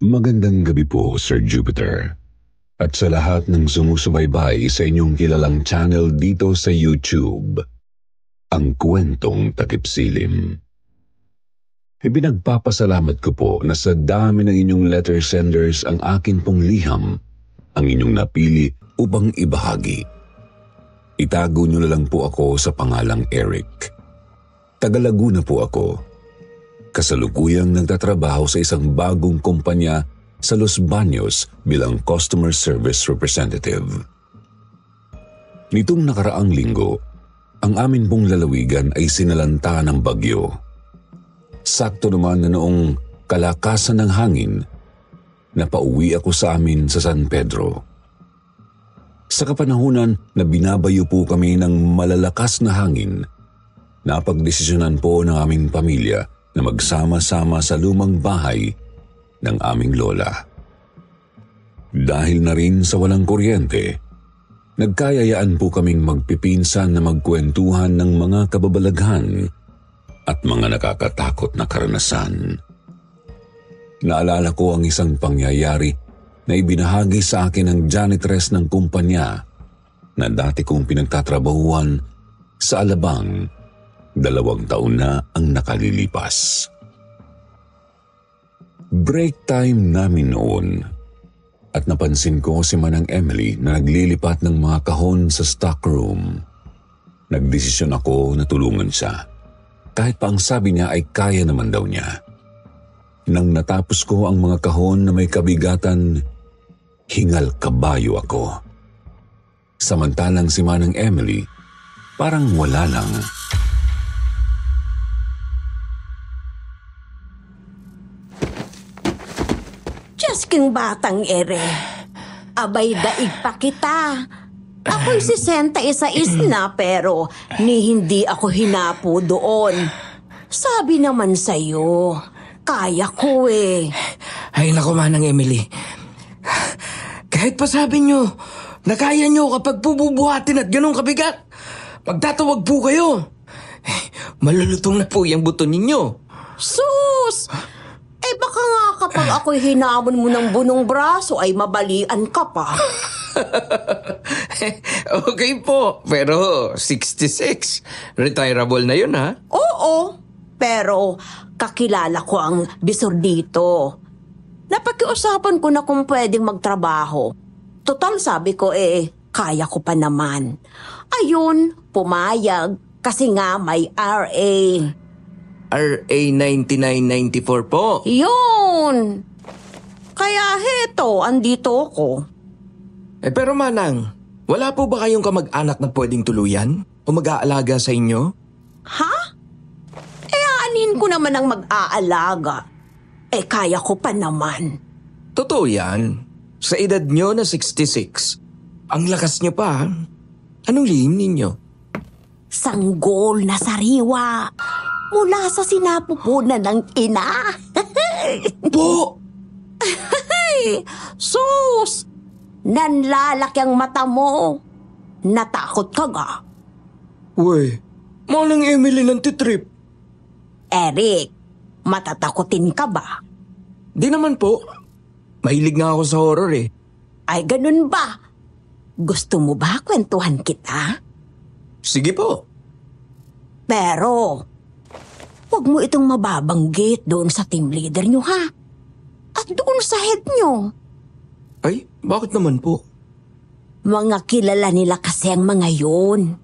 Magandang gabi po, Sir Jupiter. At sa lahat ng sumusubaybay sa inyong kilalang channel dito sa YouTube, Ang Kwentong Takipsilim. Ipinagpapasalamat ko po na sa dami ng inyong letter senders ang akin pong liham, ang inyong napili upang ibahagi. Itago niyo na lang po ako sa pangalang Eric. Taga Laguna po ako. Kasalukuyang nagtatrabaho sa isang bagong kumpanya sa Los Baños bilang customer service representative. Nitong nakaraang linggo, ang amin pong lalawigan ay sinalanta ng bagyo. Sakto naman na noong kalakasan ng hangin, napauwi ako sa amin sa San Pedro. Sa kapanahunan na binabayo po kami ng malalakas na hangin, napagdesisyonan po ng aming pamilya na magsama-sama sa lumang bahay ng aming lola. Dahil na rin sa walang kuryente, nagkayayaan po kaming magpipinsan na magkwentuhan ng mga kababalaghan at mga nakakatakot na karanasan. Naalala ko ang isang pangyayari na ibinahagi sa akin ng janitress ng kumpanya na dati kong pinagtatrabahuan sa Alabang. 2 taon na ang nakalilipas. Break time namin noon at napansin ko si Manang Emily na naglilipat ng mga kahon sa stockroom. Nagdesisyon ako na tulungan siya. Kahit pa ang sabi niya ay kaya naman daw niya. Nang natapos ko ang mga kahon na may kabigatan, hingal kabayo ako. Samantalang si Manang Emily parang wala lang. King batang ere, abay daig pa kita. Ako'y 61 na pero hindi ako hinapo doon. Sabi naman sa'yo, kaya ko eh. Ay naku Manang Emily, kahit pa sabi nyo na kaya nyo kapag pububuhatin at ganun kabigat, magtatawag po kayo. Malulutong na po yung buto ninyo. Sus! Baka nga kapag ako'y hinamon mo ng bunong braso ay mabalian ka pa. Okay po, pero 66. Retirable na yun ha? Oo, pero kakilala ko ang bisor dito. Napakiusapan ko na kung pwedeng magtrabaho. Total sabi ko kaya ko pa naman. Ayun, pumayag kasi nga may RA. RA 9994 po. Yun! Kaya heto, andito ako. Pero Manang, wala po ba kayong kamag-anak na pwedeng tuluyan o mag-aalaga sa inyo? Ha? Aanin ko naman ang mag-aalaga. Kaya ko pa naman. Totoo yan. Sa edad nyo na 66, ang lakas nyo pa. Anong lihim ninyo? Sanggol na sariwa. Mula sa sinapupunan ng ina. Po! Sus! Nanlalaki ang mata mo. Natakot ka ga? Uy, Manang Emily nantitrip. Eric, matatakotin ka ba? Di naman po. Mahilig nga ako sa horror eh. Ay, ganun ba? Gusto mo ba kwentuhan kita? Sige po. Pero, huwag mo itong mababanggit doon sa team leader nyo, ha? At doon sa head nyo. Ay, bakit naman po? Mga kilala nila kasi ang mga yun.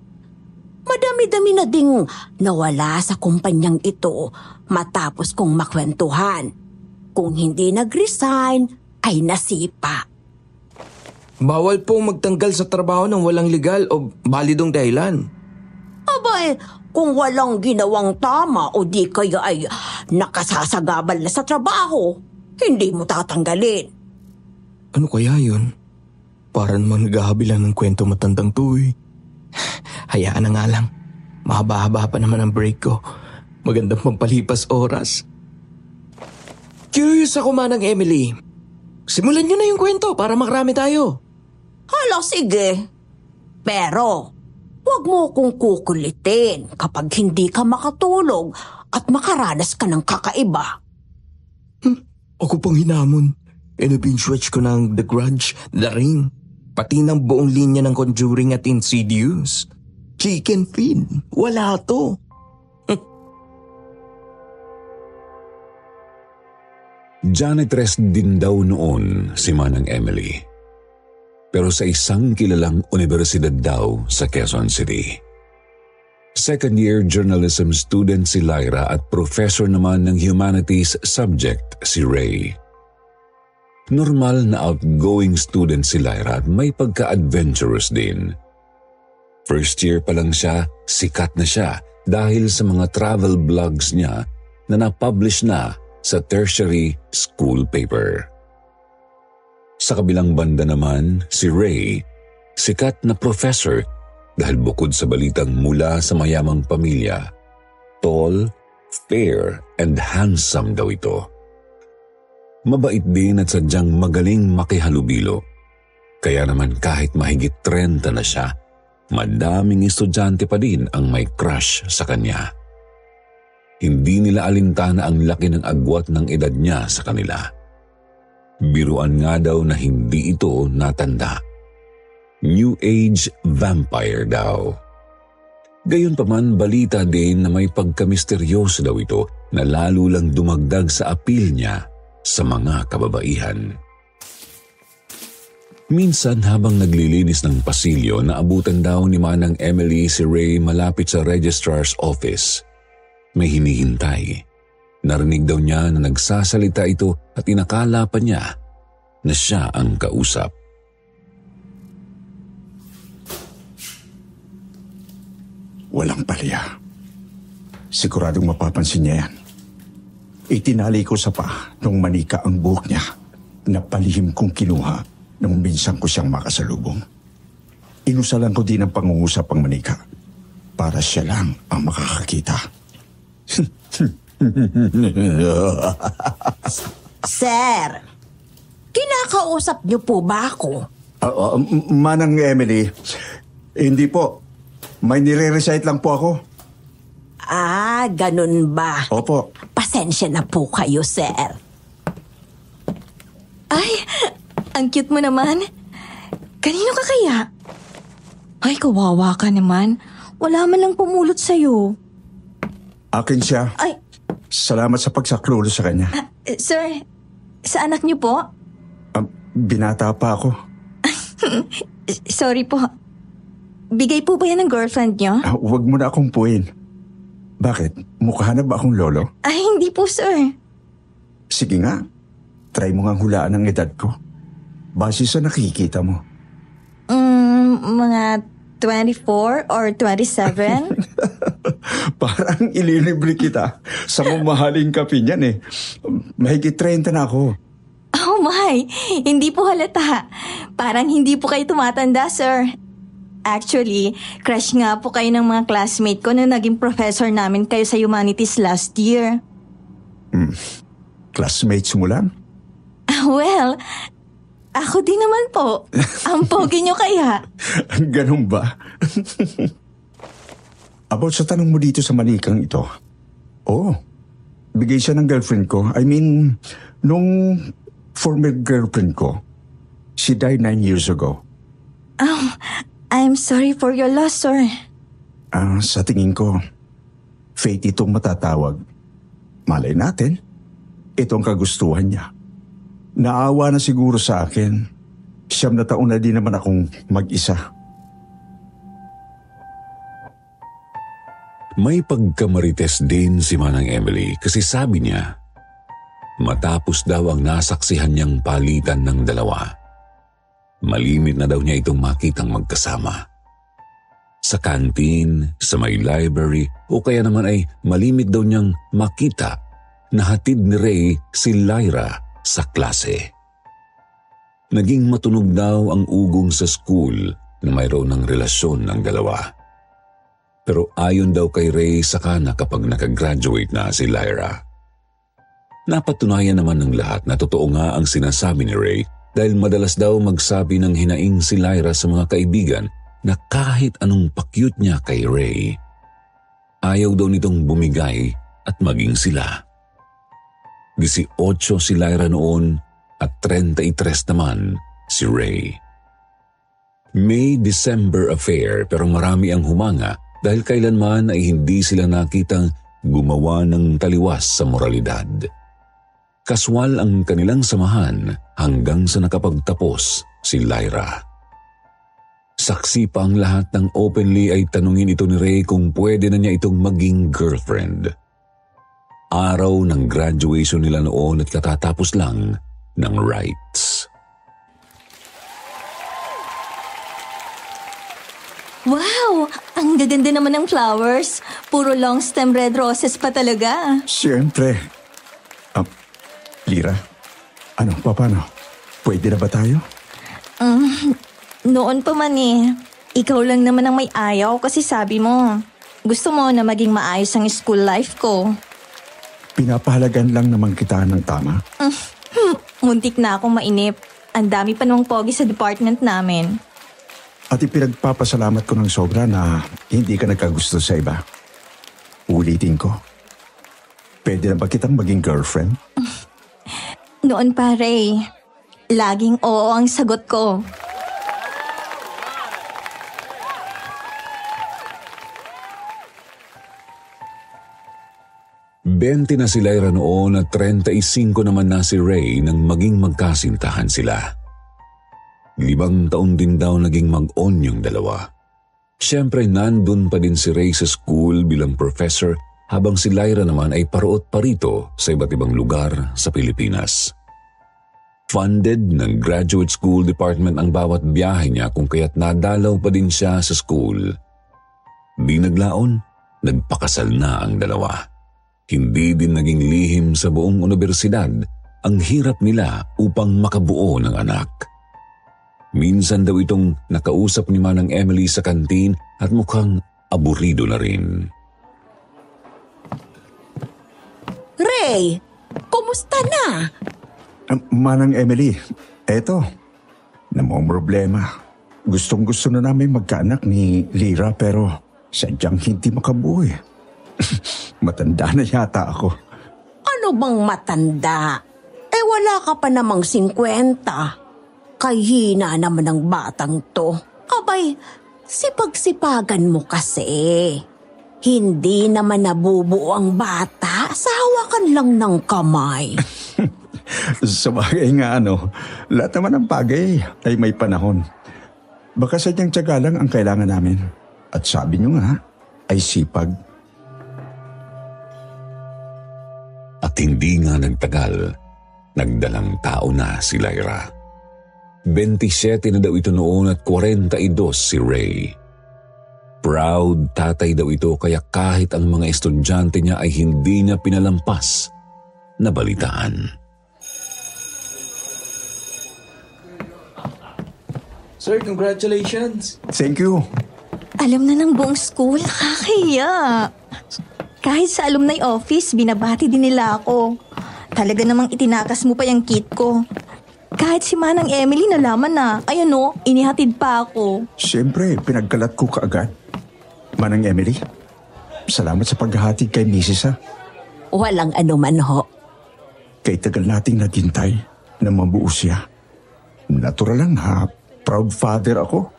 Madami-dami na ding nawala sa kumpanyang ito matapos kong makwentuhan. Kung hindi nag-resign, ay nasipa. Bawal po magtanggal sa trabaho ng walang legal o balidong dahilan. Abay, kung walang ginawang tama o di kaya ay nakasasagabal na sa trabaho, hindi mo tatanggalin. Ano kaya yun? Para naman naghahabilan ng kwento matandang to eh. Hayaan na nga lang. Mahaba-haba pa naman ang break ko. Magandang pampalipas oras. Curious ako Manang Emily. Simulan nyo na yung kwento para makarami tayo. Hala, sige. Pero, huwag mo kong kukulitin kapag hindi ka makatulog at makaranas ka ng kakaiba. Ako pang hinamon. In-binge-watch ko ng The Grudge, The Ring, pati ng buong linya ng Conjuring at Insidious. Chicken feed, wala to. Janitress din daw noon si Manang Emily. Pero sa isang kilalang universidad daw sa Quezon City. Second-year journalism student si Lyra at professor naman ng humanities subject si Ray. Normal na outgoing student si Lyra at may pagka-adventurous din. First year pa lang siya, sikat na siya dahil sa mga travel blogs niya na na-publish na sa tertiary school paper. Sa kabilang banda naman, si Ray, sikat na professor dahil bukod sa balitang mula sa mayamang pamilya, tall, fair, and handsome daw ito. Mabait din at sadyang magaling makihalubilo. Kaya naman kahit mahigit 30 na siya, madaming estudyante pa din ang may crush sa kanya. Hindi nila alintana ang laki ng agwat ng edad niya sa kanila. Biruan nga daw na hindi ito natanda. New Age vampire daw. Gayunpaman balita din na may pagkamisteryoso daw ito na lalo lang dumagdag sa appeal niya sa mga kababaihan. Minsan habang naglilinis ng pasilyo, naabutan daw ni Manang Emily si Ray malapit sa registrar's office. May hinihintay. Narinig daw niya na nagsasalita ito at inakala pa niya na siya ang kausap. Walang palya. Siguradong mapapansin niya yan. Itinali ko sa paa nung manika ang buhok niya na palihim kong kinuha nung minsan ko siyang makasalubong. Inusalan ko din ang pangungusap ang manika para siya lang ang makakakita. Sir, kinakausap niyo po ba ako? Manang Emily, hindi po. May nire-recite lang po ako. Ah, ganun ba? Opo. Pasensya na po kayo, sir. Ay, ang cute mo naman. Kanino ka kaya? Ay, kawawa ka naman. Wala man lang pumulot sa'yo. Akin siya. Ay, Salamat sa pagsaklolo sa kanya. sir, sa anak niyo po? Binata pa ako. Sorry po. Bigay po ba yan ng girlfriend niyo? Huwag mo na akong puin. Bakit? Mukha na ba akong lolo? Ay, hindi po, sir. Sige nga. Try mo nga hulaan ang edad ko. Base sa nakikita mo. Mga 24 or 27? Parang ililibre kita sa mamahaling kape niyan eh. Mahigit 30 na ako. Oh my, hindi po halata. Parang hindi po kayo tumatanda, sir. Actually, crush nga po kayo ng mga classmate ko na naging professor namin kayo sa humanities last year. Classmates mo lang? Well, ako din naman po. Ang pogi niyo kaya. Ganun ba? About sa tanong mo dito sa manikang ito. Oo. Bigay siya ng girlfriend ko. I mean, nung former girlfriend ko. She died 9 years ago. Oh, I'm sorry for your loss, sir. Sa tingin ko, fate itong matatawag. Malay natin, itong kagustuhan niya. Naawa na siguro sa akin. 9 na taon na din naman akong mag-isa. May pagkamarites din si Manang Emily kasi sabi niya, matapos daw ang nasaksihan niyang palitan ng dalawa, malimit na daw niya itong makitang magkasama. Sa kantin, sa may library, o kaya naman ay malimit daw niyang makita na hatid ni Ray si Lyra sa klase. Naging matunog daw ang ugong sa school na mayroon ng relasyon ng dalawa. Pero ayon daw kay Ray saka na kapag nakagraduate na si Lyra. Napatunayan naman ng lahat na totoo nga ang sinasabi ni Ray dahil madalas daw magsabi ng hinaing si Lyra sa mga kaibigan na kahit anong pa-cute niya kay Ray, ayaw daw nitong bumigay at maging sila. 18 si Lyra noon at 33 naman si Ray. May-December affair pero marami ang humanga dahil kailanman ay hindi sila nakitang gumawa ng taliwas sa moralidad. Kaswal ang kanilang samahan hanggang sa nakapagtapos si Lyra. Saksi pa ang lahat ng openly ay tanungin ito ni Ray kung pwede na niya itong maging girlfriend. Araw ng graduation nila noon at katatapos lang ng rites. Wow! Ang gaganda naman ng flowers. Puro long stem red roses pa talaga. Siyempre. Lyra, paano? Pwede na ba tayo? Noon pa man eh. Ikaw lang naman ang may ayaw kasi sabi mo, gusto mo na maging maayos ang school life ko. Pinapahalagan lang naman kita ng tama. Muntik na akong mainip. Ang dami pa namang pogi sa department namin. At ipinagpapasalamat ko ng sobra na hindi ka nagkagusto sa iba. Ulitin ko. Pwede na ba kitang maging girlfriend? Noon pa, Ray. Laging oo ang sagot ko. Bente na si Lyra noon at 35 naman na si Ray nang maging magkasintahan sila. 5 taon din daw naging mag-on yung dalawa. Siyempre nandun pa din si Ray sa school bilang professor habang si Lyra naman ay paruot parito sa iba't ibang lugar sa Pilipinas. Funded ng graduate school department ang bawat biyahe niya kung kaya't nadalaw pa din siya sa school. Di naglaon, nagpakasal na ang dalawa. Hindi din naging lihim sa buong universidad ang hirap nila upang makabuo ng anak. Minsan daw itong nakausap ni Manang Emily sa kantin at mukhang aburido na rin. Ray, kumusta na? Manang Emily, eto, namomroblema. Gustong-gusto na namin magkaanak ni Lyra pero sadyang hindi makabuo eh. Matanda na yata ako. Ano bang matanda? Wala ka pa namang 50. Kahina naman ang batang to. Abay, sipag-sipagan mo kasi. Hindi naman nabubuo ang bata sa hawakan lang ng kamay. Sa bagay nga lahat naman ng bagay ay may panahon. Baka sadyang tiyaga lang ang kailangan namin. At sabi nyo nga, ay sipag. At hindi nga nagtagal, nagdalang tao na si Lyra. 27 na daw ito noon at 42 si Ray. Proud tatay daw ito kaya kahit ang mga estudyante niya ay hindi niya pinalampas na balitaan. Sir, congratulations. Thank you. Alam na ng buong school, nakakahiya. Kahit sa alumni office, binabati din nila ako. Talaga namang itinakas mo pa yung kit ko. Kahit si Manang Emily nalaman na, inihatid pa ako. Siyempre, pinagkalat ko kaagad. Manang Emily, salamat sa paghahatid kay Mrs. Walang anuman ho. Kay tagal nating naghintay na mabuo siya. Natural lang proud father ako.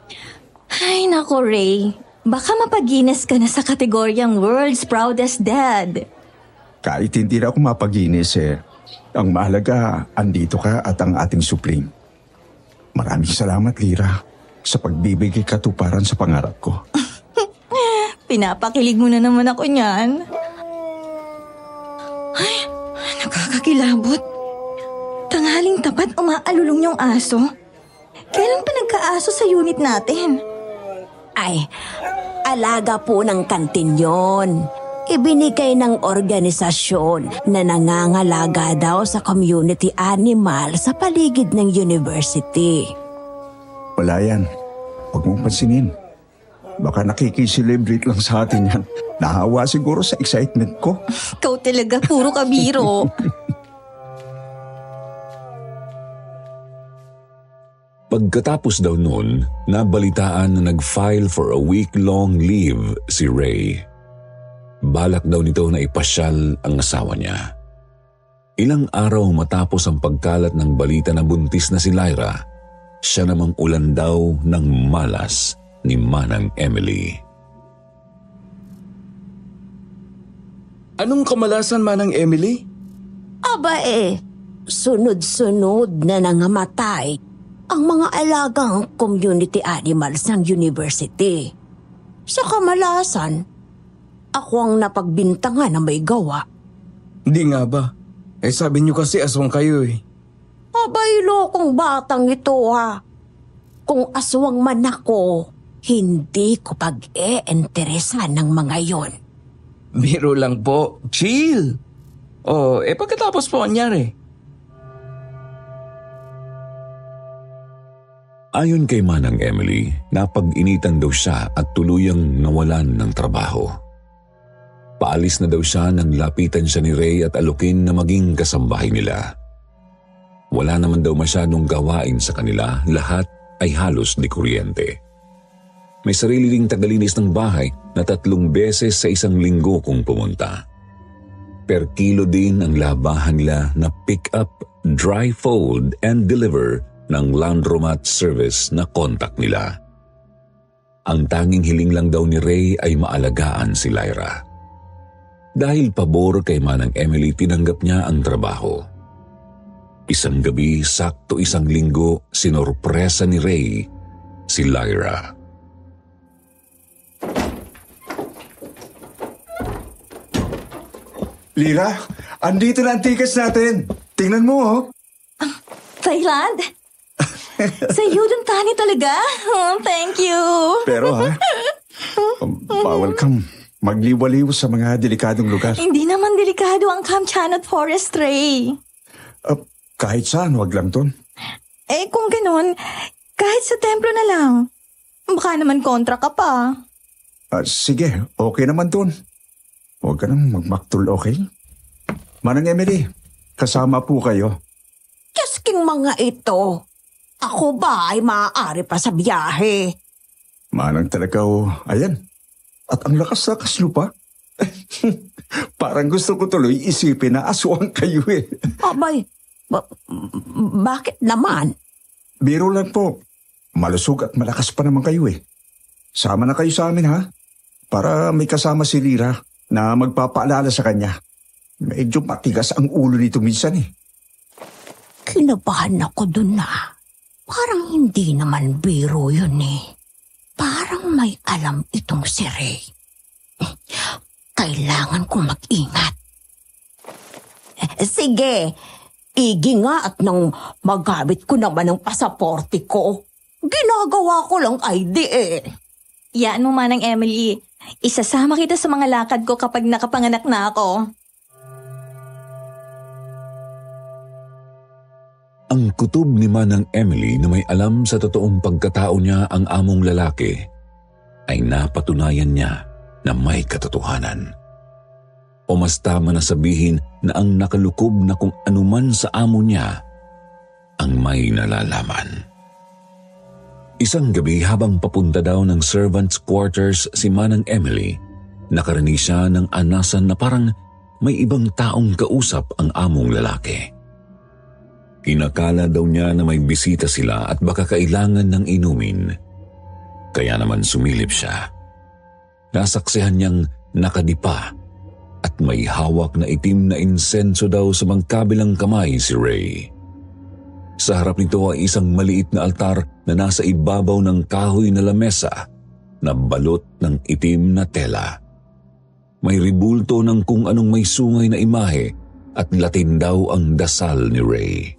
Ay nako Ray, baka mapag-Guinness ka na sa kategoryang World's Proudest Dad. Kahit hindi na ako mapag-Guinness ang mahalaga, andito ka at ang ating supling. Maraming salamat, Lyra, sa pagbibigay katuparan sa pangarap ko. Pinapakilig mo na naman ako niyan. Ay, nakakakilabot. Tanghaling tapat umaalulong yung aso. Kailan pa nagka-aso sa unit natin? Ay, alaga po ng kantin yun. Ibinigay ng organisasyon na nangangalaga daw sa community animal sa paligid ng university. Wala yan. Huwag mong pansinin. Baka nakikiselebrate lang sa atin yan. Nahawa siguro sa excitement ko. Ikaw talaga, puro kabiro. Pagkatapos daw noon, nabalitaan na nag-file for a week-long leave si Ray. Balak daw nito na ipasyal ang asawa niya. Ilang araw matapos ang pagkalat ng balita na buntis na si Lyra, siya namang ulan daw ng malas ni Manang Emily. Anong kamalasan, Manang Emily? Aba sunod-sunod na nangamatay ang mga alagang community animals ng university. Sa kamalasan, ako ang napagbintangan na may gawa. Hindi nga ba? Sabi niyo kasi aswang kayo eh. Abay, lokong batang ito ha. Kung aswang man ako, hindi ko pag-e-interesan ng mga yon. Biro lang po. Chill. Pagkatapos po anyari? Ayon kay Manang Emily, napag-initan daw siya at tuluyang nawalan ng trabaho. Paalis na daw siya nang lapitan siya ni Ray at alukin na maging kasambahay nila. Wala naman daw masyadong gawain sa kanila, lahat ay halos di kuryente. May sarili ding tagalinis ng bahay na 3 beses sa isang linggo kung pumunta. Per kilo din ang labahan nila na pick up, dry fold and deliver ng laundromat service na kontak nila. Ang tanging hiling lang daw ni Ray ay maalagaan si Lyra. Dahil pabor kay Manang Emily, tinanggap niya ang trabaho. Isang gabi, sakto 1 linggo, sinorpresa ni Ray si Lyra. Lyra, andito na ang tickets natin. Tingnan mo, oh. Thailand? Sa Yudon Tani talaga? Oh, thank you. Pero bawal kang magliwaliw sa mga delikadong lugar. Hindi naman delikado ang Camp Chanot Forest, Ray. Kahit saan, wag lang dun. Kung ganun, kahit sa templo na lang. Baka naman kontra ka pa. Sige, okay naman dun. Huwag ka nang magmaktul, okay? Manang Emily, kasama po kayo. Kasking mga ito. Ako ba ay maaari pa sa biyahe? Manang talaga, ayan. At ang lakas-lakas nyo pa. Parang gusto ko tuloy isipin na aswang kayo eh. Abay, bakit naman? Biro lang po. Malusog at malakas pa naman kayo eh. Sama na kayo sa amin ha. Para may kasama si Lyra na magpapaalala sa kanya. Medyo matigas ang ulo nito minsan eh. Kinabahan ako dun na. Parang hindi naman biro yun eh. Parang may alam itong si Ray. Kailangan kong mag-ingat. Sige, igi nga at nang magamit ko naman ang pasaporte ko. Ginagawa ko lang ID eh. Yan mo, Manang Emily. Isasama kita sa mga lakad ko kapag nakapanganak na ako. Ang kutob ni Manang Emily na may alam sa totoong pagkatao niya ang among lalaki ay napatunayan niya na may katotohanan. O mas tama na sabihin na ang nakalukob na kung anuman sa amo niya ang may nalalaman. Isang gabi habang papunta daw ng servants' quarters si Manang Emily, nakarinig siya ng anasan na parang may ibang taong kausap ang among lalaki. Inakala daw niya na may bisita sila at baka kailangan ng inumin. Kaya naman sumilip siya. Nasaksihan niyang nakadipa at may hawak na itim na insenso daw sa magkabilang kamay si Ray. Sa harap nito ay isang maliit na altar na nasa ibabaw ng kahoy na lamesa na balot ng itim na tela. May ribulto ng kung anong may sungay na imahe at Latin daw ang dasal ni Ray.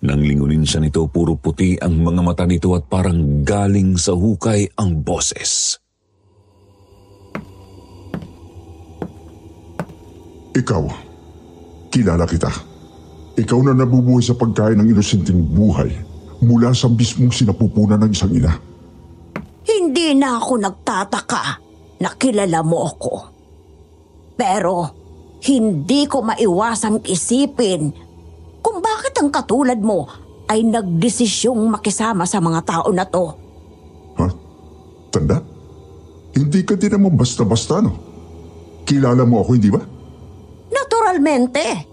Nang lingunin siya nito, puro puti ang mga mata nito at parang galing sa hukay ang boses. Ikaw, kilala kita. Ikaw na nabubuhay sa pagkain ng inosenteng buhay mula sa mismong sinapupunan ng isang ina. Hindi na ako nagtataka na kilala mo ako. Pero hindi ko maiwasang isipin kung bakit ang katulad mo ay nagdesisyong makisama sa mga tao na to. Ha? Tanda? Hindi ka din naman basta-basta, no? Kilala mo ako, hindi ba? Naturalmente.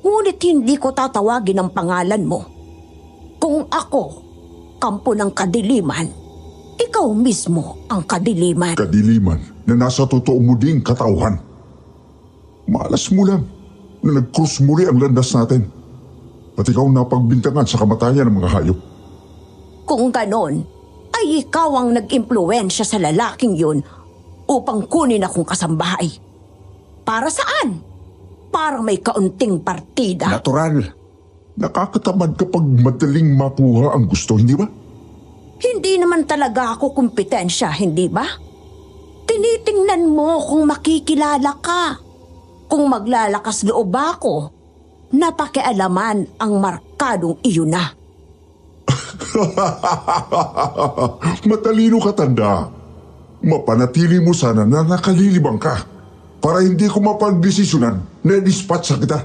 Ngunit hindi ko tatawagin ang pangalan mo. Kung ako, kampo ng kadiliman, ikaw mismo ang kadiliman. Kadiliman na nasa totoo mo ding katauhan. Malas mo lang na nag-cross muli ang landas natin. At ikaw napagbintangan sa kamatayan ng mga hayop. Kung ganon, ay ikaw ang nag-impluwensya sa lalaking yun upang kunin akong kasambahay. Para saan? Para may kaunting partida. Natural. Nakakatamad kapag madaling makuha ang gusto, hindi ba? Hindi naman talaga ako kumpetensya, hindi ba? Tinitingnan mo kung makikilala ka. Kung maglalakas loob ako, napakialaman ang markadong iyon na. Matalino ka, tanda. Mapanatili mo sana na nakalilibang ka para hindi ko mapagdesisyonan na dispatcha kita.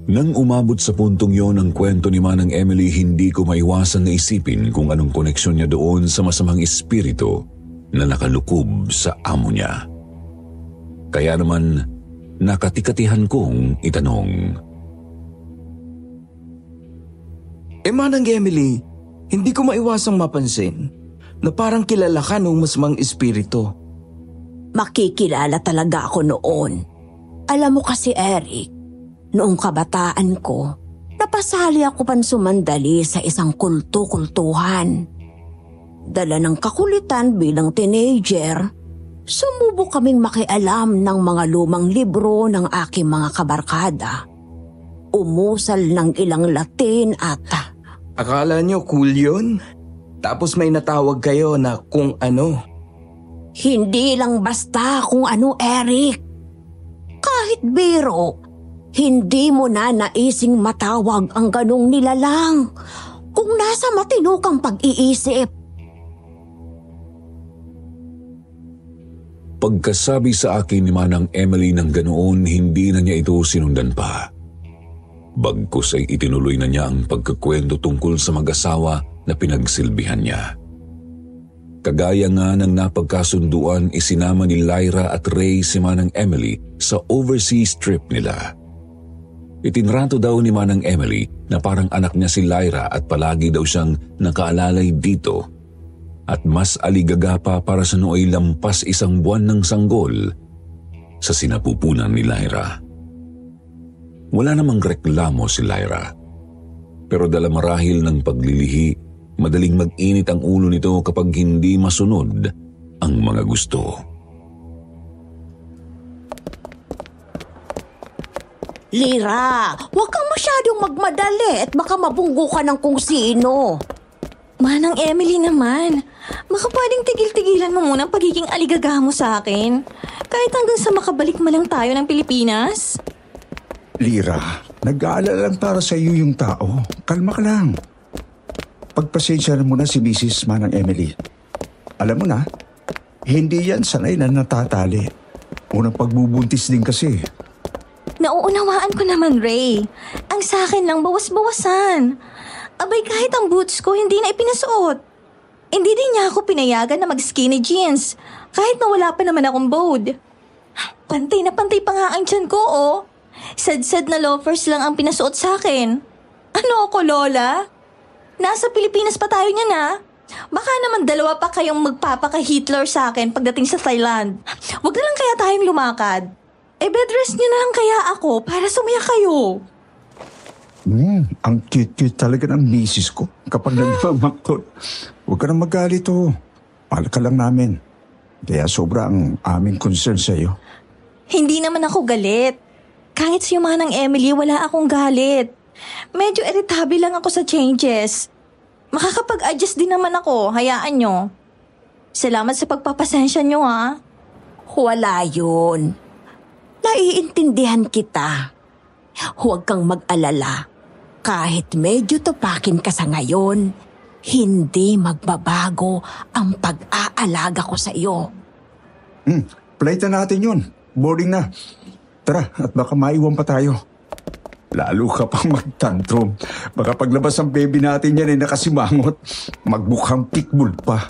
Nang umabot sa puntong yon ang kwento ni Manang Emily, hindi ko maiwasan na isipin kung anong koneksyon niya doon sa masamang espiritu na nakalukob sa amo niya. Kaya naman, nakatikatihan kong itanong. Manang Emily, hindi ko maiwasang mapansin na parang kilala ka ng masamang espiritu. Makikilala talaga ako noon. Alam mo kasi, Eric, noong kabataan ko, napasali ako pansumandali sa isang kulto-kultuhan. Dala ng kakulitan bilang teenager, sumubok kaming makialam ng mga lumang libro ng aking mga kabarkada. Umusal ng ilang Latin at... Akala nyo cool yun? Tapos may natawag kayo na kung ano. Hindi lang basta kung ano, Eric. Kahit biro, hindi mo na naising matawag ang ganong nilalang kung nasa matinukang pag-iisip. Pagkasabi sa akin ni Manang Emily ng ganoon, hindi na niya ito sinundan pa. Bagkus ay itinuloy na niya ang pagkakwento tungkol sa mag-asawa na pinagsilbihan niya. Kagaya nga ng napagkasunduan, isinama ni Lyra at Ray si Manang Emily sa overseas trip nila. Itinrato daw ni Manang Emily na parang anak niya si Lyra at palagi daw siyang nakaalalay dito at mas aligaga pa para sa nooy lampas 1 buwan ng sanggol sa sinapupunan ni Lyra. Wala namang reklamo si Lyra, pero dala marahil ng paglilihi, madaling mag-init ang ulo nito kapag hindi masunod ang mga gusto. Lyra, huwag kang masyadong magmadali at baka mabunggo ka ng kung sino. Manang Emily naman, baka pwedeng tigil-tigilan mo muna ang pagiging aligaga mo sa akin. Kahit hanggang sa makabalik mo lang tayo ng Pilipinas. Lyra, nag-aalala lang para sa iyo yung tao. Kalma ka lang. Pagpasensya mo na si Mrs. Manang Emily. Alam mo na, hindi yan sanay na natatali. Unang pagbubuntis din kasi. Nauunawaan ko naman, Ray. Ang sa akin lang bawas-bawasan. Abay, kahit ang boots ko hindi na ipinasuot. Hindi din niya ako pinayagan na mag-skinny jeans, kahit na wala pa naman akong bod. Pantay na pantay pa nga ang tiyan ko, oh. Sad-sad na loafers lang ang pinasuot sa akin. Ano ako, Lola? Nasa Pilipinas pa tayo niyan, ha? Baka naman 2 pa kayong magpapaka-Hitler sa akin pagdating sa Thailand. Huwag na lang kaya tayong lumakad. Bedrest niyo na lang kaya ako para sumaya kayo. Ang cute-cute talaga ng misis ko kapag nagmamakot. Huwag ka na magalit, oh. Mahal ka lang namin. Kaya sobra ang aming concern sa iyo. Hindi naman ako galit. Kahit si Manang Emily, wala akong galit. Medyo irritable lang ako sa changes. Makakapag-adjust din naman ako, hayaan nyo. Salamat sa pagpapasensya nyo, ha? Wala yun. Naiintindihan kita. Huwag kang mag-alala. Kahit medyo tupakin ka sa ngayon, hindi magbabago ang pag-aalaga ko sa iyo. Flight na natin yun. Boarding na. Tara, at baka maiwan pa tayo. Lalo ka pang mag-tantrum. Baka paglabas ang baby natin yan ay nakasimangot. Magmukhang pitbull pa.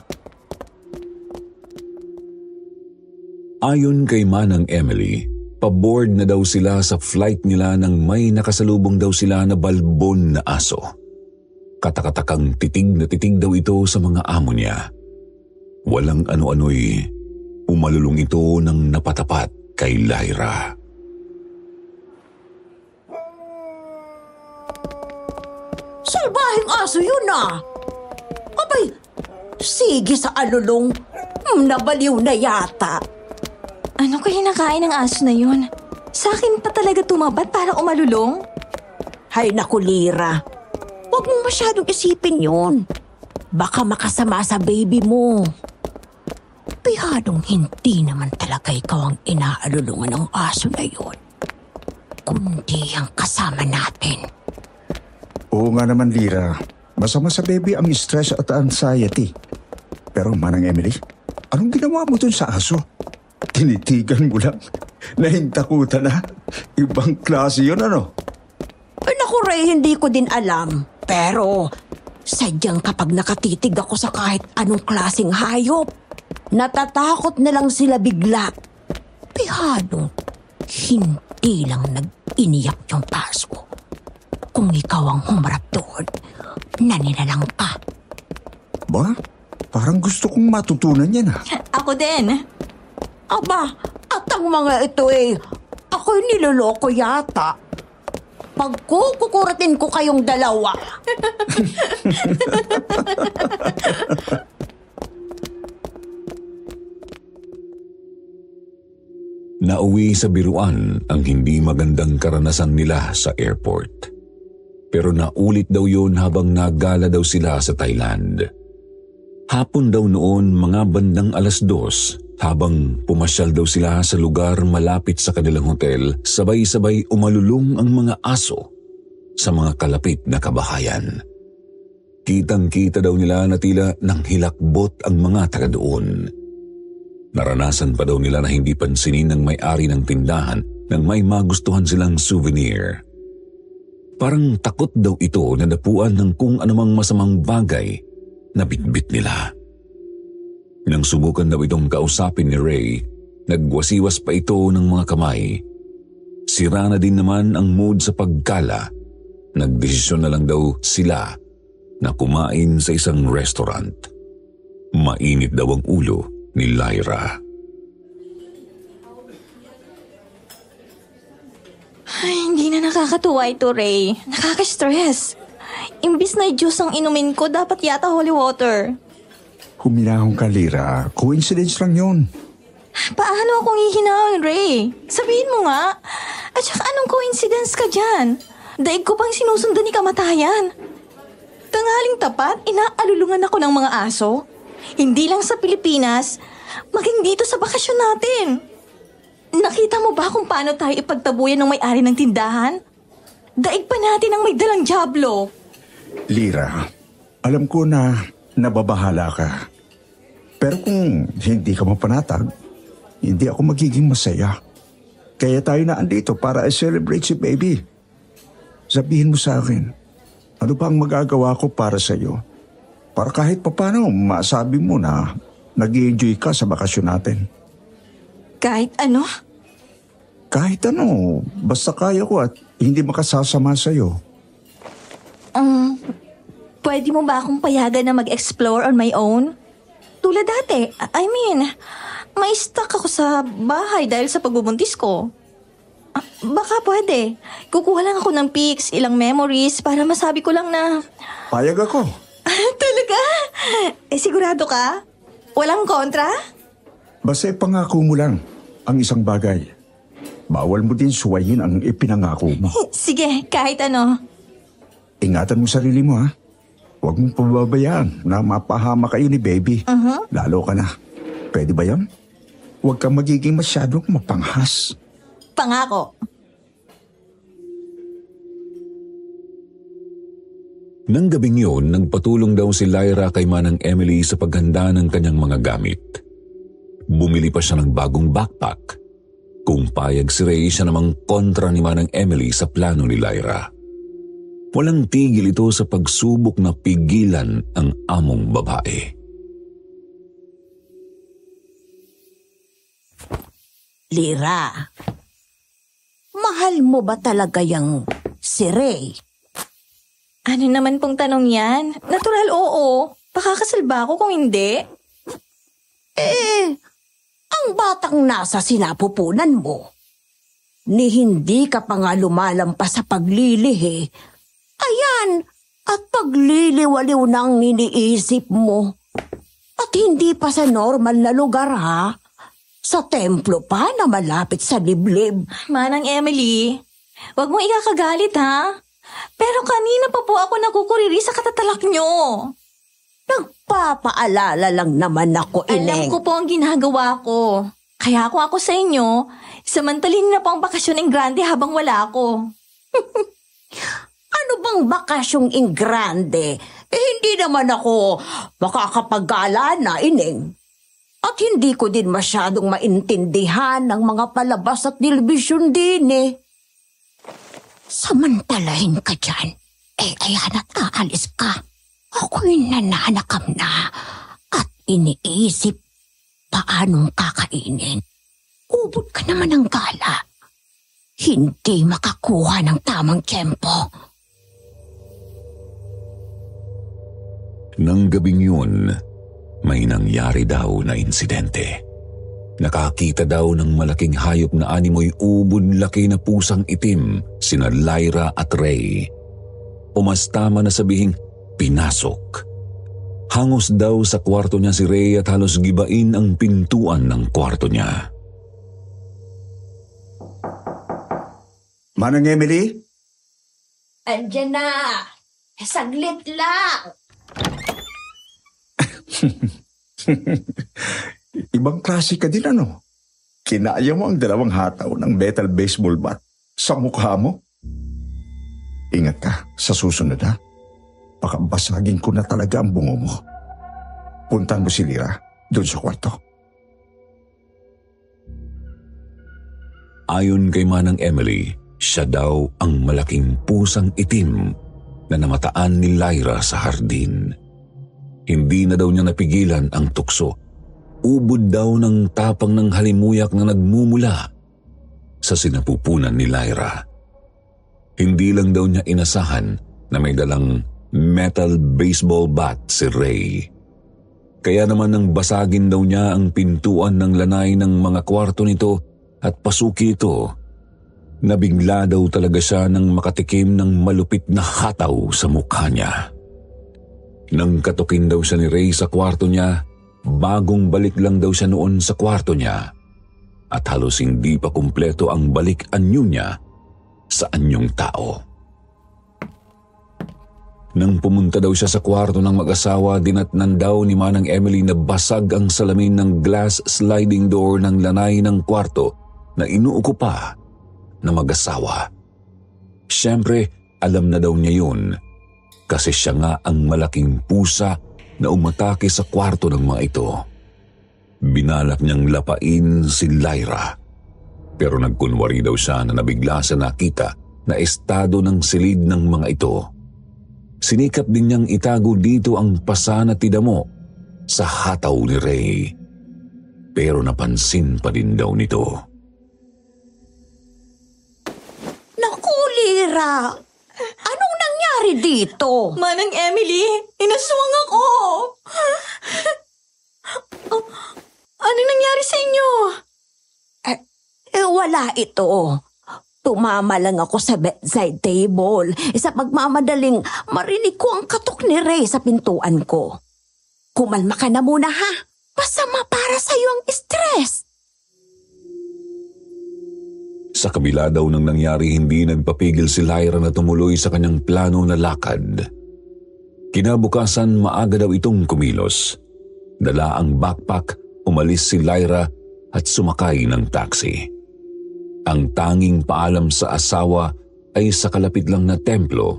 Ayon kay Manang Emily, paboard na daw sila sa flight nila nang may nakasalubong daw sila na balbon na aso. Katakatakang titig na titig daw ito sa mga amo niya. Walang ano-ano'y umalulong ito ng napatapat kay Lyra. Salbahing aso yun ah! Abay, sige sa alulong. Nabaliw na yata. Ano kaya nakain ng aso na yun? Sa akin pa talaga tumapat para umalulong? Hay naku, Lyra. Huwag mong masyadong isipin yun. Baka makasama sa baby mo. Pihadong hindi naman talaga ikaw ang inaalulungan ng aso na yun. Kundi ang kasama natin. Oo nga naman, Lyra. Masama sa baby ang stress at anxiety. Pero Manang Emily, anong ginawa mo dun sa aso? Tinitigan mo lang. Nahintakutan na. Ibang klase yun, ano? Ay naku, Ray, hindi ko din alam. Pero sadyang kapag nakatitig ako sa kahit anong klaseng hayop, natatakot na lang sila bigla. Pihadong hindi lang nag-iniyak yung paso. Kung ikaw ang humarap doon, naninalang ka. Ba? Parang gusto kong matutunan yan, ha? Ako din. Aba, at ang mga ito ako'y niloloko yata. Pagkukuratin ko kayong dalawa. Nauwi sa biruan ang hindi magandang karanasan nila sa airport. Pero naulit daw yun habang nagala daw sila sa Thailand. Hapon daw noon, mga bandang 2:00, habang pumasyal daw sila sa lugar malapit sa kanilang hotel, sabay-sabay umalulong ang mga aso sa mga kalapit na kabahayan. Kitang-kita daw nila na tila nang hilakbot ang mga taga doon. Naranasan pa daw nila na hindi pansinin ng may-ari ng tindahan nang may magustuhan silang souvenir. Parang takot daw ito na dapuan ng kung anumang masamang bagay na bitbit nila. Nang subukan daw itong kausapin ni Ray, nagwasiwas pa ito ng mga kamay. Sira na din naman ang mood sa pagkala. Nagdesisyon na lang daw sila na kumain sa isang restaurant. Mainit daw ang ulo ni Lyra. Ay, hindi na nakakatuwa ito, Ray. Nakaka-stress. Imbis na juice ang inumin ko, dapat yata holy water. Huminahon ka, Lyra. Coincidence lang yun. Paano akong hihinahon, Ray? Sabihin mo nga. At saka anong coincidence ka dyan? Daig ko pang sinusundan ni kamatayan. Tanghaling tapat, inaalulungan ako ng mga aso. Hindi lang sa Pilipinas, maging dito sa bakasyon natin. Nakita mo ba kung paano tayo ipagtabuyan ng may-ari ng tindahan? Daig pa natin ang may dalang dyablo. Lyra, alam ko na nababahala ka. Pero kung hindi ka mapanatag, hindi ako magiging masaya. Kaya tayo na andito para i-celebrate si baby. Sabihin mo sa akin, ano ba ang magagawa ko para sa iyo? Para kahit papano masabi mo na nag-i-enjoy ka sa bakasyon natin. Kahit ano? Kahit ano, basta kaya ko at hindi makasasama sa iyo. Pwede mo ba akong payagan na mag-explore on my own? Tulad dati, I mean, may stuck ako sa bahay dahil sa pagbubuntis ko. Baka pwede. Kukuha lang ako ng pics, ilang memories para masabi ko lang na... Payag ako. Talaga? Sigurado ka? Walang kontra? Basta ipangako mo lang ang isang bagay. Bawal mo din suwayin ang ipinangako mo. Sige, kahit ano. Ingatan mo sarili mo, ha? Huwag mong pababayaan na mapahama kayo ni baby. Lalo ka na. Pwede ba yan? Huwag kang magiging masyadong mapanghas. Pangako. Nang gabing yun, nagpatulong daw si Lyra kay Manang Emily sa paghanda ng kanyang mga gamit. Bumili pa siya ng bagong backpack. Kung payag si Ray, siya namang kontra ni Manang Emily sa plano ni Lyra. Walang tigil ito sa pagsubok na pigilan ang among babae. Lyra, Mahal mo ba talaga yung si Ray? Ano naman pong tanong yan? Natural, oo. Pakakasal ba ako kung hindi? Ang batang nasa sinapupunan mo, ni hindi ka pa nga lumalampas sa paglilihi. Ayan, at pagliliwaliw na ang iniisip mo. At hindi pa sa normal na lugar, ha? Sa templo pa na malapit sa liblib. Manang Emily, wag mo ikakagalit, ha? Pero kanina pa po ako nakukuriri sa katatalak nyo. Nagpapaalala lang naman ako, Alam Ineng. ko po ang ginagawa ko. Kaya kung ako sa inyo, samantalin na po ang bakasyon ng grande habang wala ako. Ano bang bakasyong ingrande? Hindi naman ako makakapag-gala na, Ineng. At hindi ko din masyadong maintindihan ng mga palabas at telebisyon din eh. Samantalahin ka dyan. Ayan at aalis ka. Ako'y nananakam na at iniisip paanong kakainin. Ubod ka naman ng gala. Hindi makakuha ng tamang tiyempo. Nang gabing yun, may nangyari daw na insidente. Nakakita daw ng malaking hayop na animoy ubod-laki na pusang itim, sina Lyra at Ray. Umastama na sabihing pinasok. Hangos daw sa kwarto niya si Ray at halos gibain ang pintuan ng kwarto niya. Manang Emily? Andiyan na. Saglit lang. Ibang klase ka din ano? Kinaya mo ang dalawang hataw ng metal baseball bat sa mukha mo? Ingat ka sa susunod ha. Baka basagin ko na talaga ang bungo mo. Puntan mo si Lyra doon sa kwarto. Ayon kay Manang Emily, siya daw ang malaking pusang itim na namataan ni Lyra sa hardin. Hindi na daw niya napigilan ang tukso. Ubod daw ng tapang ng halimuyak na nagmumula sa sinapupunan ni Lyra. Hindi lang daw niya inasahan na may dalang metal baseball bat si Ray. Kaya naman nang basagin daw niya ang pintuan ng lanay ng mga kwarto nito at pasuki ito, nabigla daw talaga siya nang makatikim ng malupit na hataw sa mukha niya. Nang katukin daw siya ni Ray sa kwarto niya, bagong balik lang daw siya noon sa kwarto niya at halos hindi pa kumpleto ang balik-anyo niya sa anyong tao. Nang pumunta daw siya sa kwarto ng mag-asawa, dinatnan daw ni Manang Emily na basag ang salamin ng glass sliding door ng lanay ng kwarto na inuukupa na mag-asawa. Siyempre, alam na daw niya yun kasi siya nga ang malaking pusa na umatake sa kwarto ng mga ito. Binalak niyang lapain si Lyra, pero nagkunwari daw siya na nabigla sa nakita na estado ng silid ng mga ito. Sinikap din niyang itago dito ang pasa na tidamo sa hataw ni Ray, pero napansin pa din daw nito. Naku, Lyra! Anong nangyari dito? Manang Emily, inaswang ako! Ano nangyari sa inyo? Wala ito. Tumama lang ako sa bedside table. Sa pagmamadaling marinig ko ang katok ni Ray sa pintuan ko. Kumalma ka na muna ha. Masama para sa'yo ang stress. Sa kabila daw ng nangyari, hindi nagpapigil si Lyra na tumuloy sa kanyang plano na lakad. Kinabukasan, maaga daw itong kumilos. Dala ang backpack, umalis si Lyra at sumakay ng taxi. Ang tanging paalam sa asawa ay sa kalapit lang na templo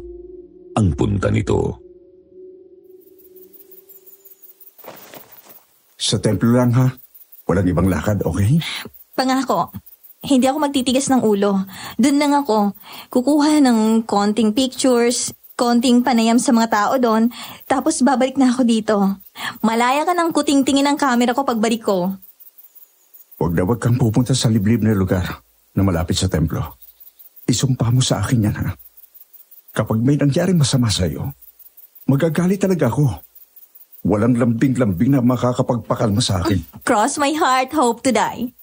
ang punta nito. Sa templo lang ha? Walang ibang lakad, okay? Pangako, hindi ako magtitigas ng ulo. Doon lang ako. Kukuha ng konting pictures, konting panayam sa mga tao doon, tapos babalik na ako dito. Malaya ka ng kuting-tingin ng camera ko pagbalik ko. Huwag kang pupunta sa liblib na lugar na malapit sa templo. Isumpa mo sa akin yan, ha? Kapag may nangyaring masama sa'yo, magagalit talaga ako. Walang lambing-lambing na makakapagpakalma sa akin. Cross my heart, hope to die.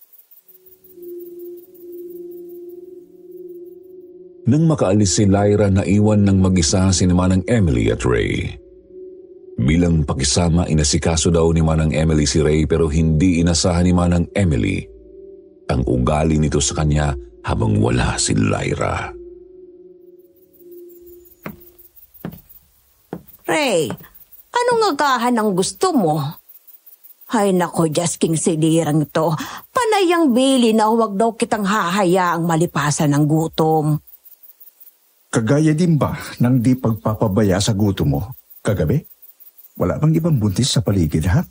Nang makaalis si Lyra, naiwan ng mag-isa si Manang Emily at Ray. Bilang pakisama, inasikaso daw ni Manang Emily si Ray pero hindi inasahan ni Manang Emily ang ugali nito sa kanya habang wala si Lyra. Ray, anong agahan ang gusto mo? Ay nako, Jasking silirang to. Panay ang Billy na huwag daw kitang hahayaang malipasan ng gutom. Kagaya din ba ng di pagpapabaya sa gutom mo kagabi? Wala bang ibang buntis sa paligid, ha?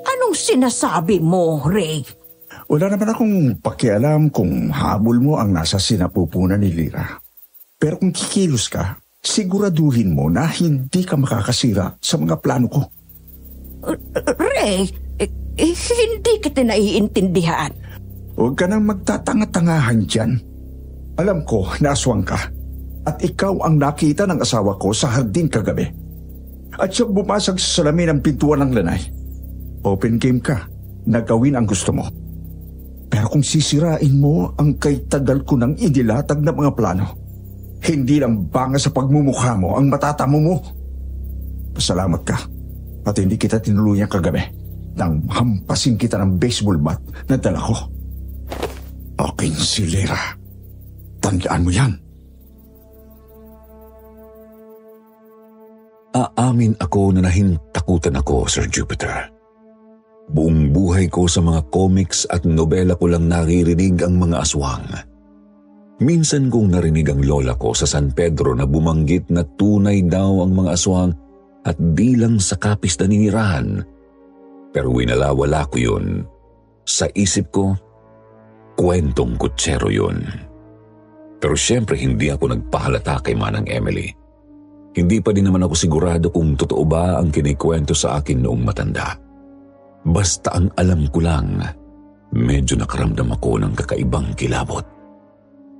Anong sinasabi mo, Ray? Wala naman akong pakialam kung habol mo ang nasa sinapupunan ni Lyra. Pero kung kikilos ka, siguraduhin mo na hindi ka makakasira sa mga plano ko. Ray, hindi kita naiintindihan. Huwag ka nang magtatanga-tangahan dyan. Alam ko na aswang ka at ikaw ang nakita ng asawa ko sa hardin kagabi. At siyang bumasag sa salamin ng pintuan ng lanay. Open game ka na gawin ang gusto mo. Pero kung sisirain mo ang kay tagal ko nang inilatag na mga plano, hindi lang banga sa pagmumukha mo ang matatamo mo. Pasalamat ka at hindi kita tinuluyan kagabi nang hampasin kita ng baseball bat na dala ko. Akin si Lyra. Tandaan mo yan. Aamin ako na nahintakutan ako, Sir Jupiter. Buong buhay ko sa mga comics at nobela ko lang naririnig ang mga aswang. Minsan kong narinig ang lola ko sa San Pedro na bumanggit na tunay daw ang mga aswang at di lang sa kapis na ninirahan. Pero winalawala ko yun. Sa isip ko, kwentong kutsero yun. Pero siyempre hindi ako nagpahalata kay Manang Emily. Hindi pa din naman ako sigurado kung totoo ba ang kinikwento sa akin noong matanda. Basta ang alam ko lang, medyo nakaramdam ako ng kakaibang kilabot.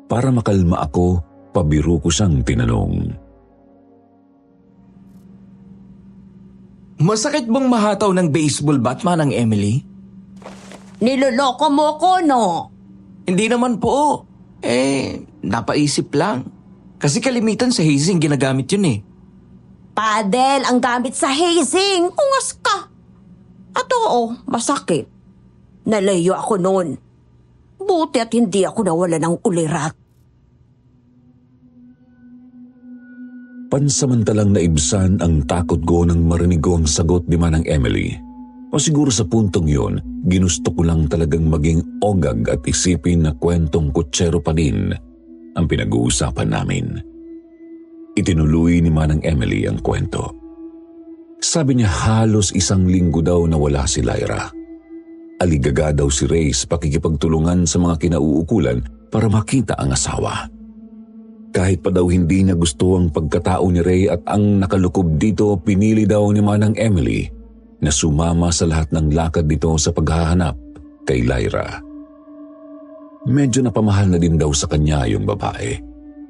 Para makalma ako, pabiro ko siyang tinanong. Masakit bang mahataw ng baseball bat, Manang Emily? Niloloko mo ko, no? Hindi naman po. Napaisip lang. Kasi kalimitan sa hazing ginagamit yun eh. Padel ang gamit sa hazing. Ungas ka. At oo, masakit. Nalayo ako noon. Buti at hindi ako nawala ng ulirat. Pansamantalang naibsan ang takot ko nang marinig ko ang sagot ni Manang Emily. O siguro sa puntong yun, ginusto ko lang talagang maging ogag at isipin na kwentong kutsero pa din ang pinag-uusapan namin. Itinuloy ni Manang Emily ang kwento. Sabi niya halos 1 linggo daw na wala si Lyra. Aligaga daw si Ray sa pakikipagtulungan sa mga kinauukulan para makita ang asawa. Kahit pa daw hindi niya gusto ang pagkatao ni Ray at ang nakalukob dito, pinili daw ni Manang Emily na sumama sa lahat ng lakad nito sa paghahanap kay Lyra. Medyo napamahal na din daw sa kanya yung babae.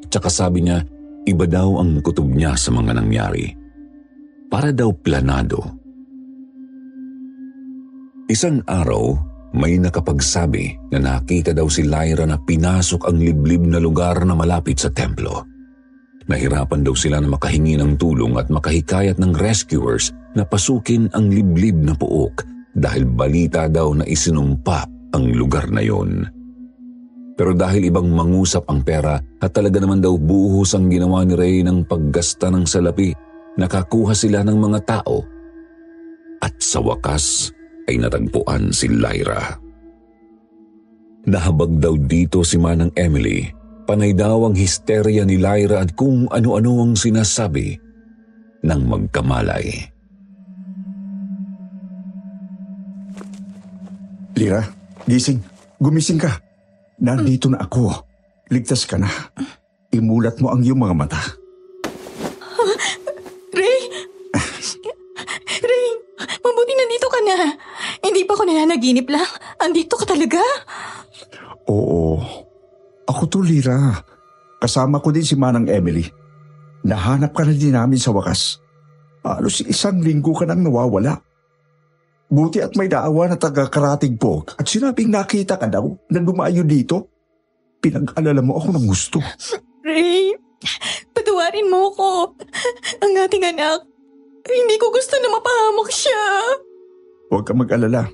Tsaka sabi niya, iba daw ang kutob niya sa mga nangyari. Para daw planado. Isang araw, may nakapagsabi na nakita daw si Lyra na pinasok ang liblib na lugar na malapit sa templo. Nahirapan daw sila na makahingi ng tulong at makahikayat ng rescuers na pasukin ang liblib na puok dahil balita daw na isinumpa ang lugar na yon. Pero dahil ibang mangusap ang pera at talaga naman daw buhos ang ginawa ni Ray ng paggasta ng salapi, nakakuha sila ng mga tao at sa wakas ay natagpuan si Lyra. Nahabag daw dito si Manang Emily. Panay daw ang histerya ni Lyra at kung ano-ano ang sinasabi ng magkamalay. Lyra, gising. Gumising ka. Nandito na ako. Ligtas ka na. Imulat mo ang iyong mga mata. Ray! Ray! Mabuti nandito ka na. Hindi pa ako nananaginip lang. Andito ka talaga? Oo. Ako to, Lira. Kasama ko din si Manang Emily. Nahanap ka na din namin sa wakas. Halos 1 linggo ka nang nawawala. Buti at may daawa na taga-Karatig Pog at sinabing nakita ka daw na dumayo dito. Pinag-alala mo ako ng gusto. Ray, patawarin mo ko. Ang ating anak, hindi ko gusto na mapahamak siya. Huwag ka mag-alala.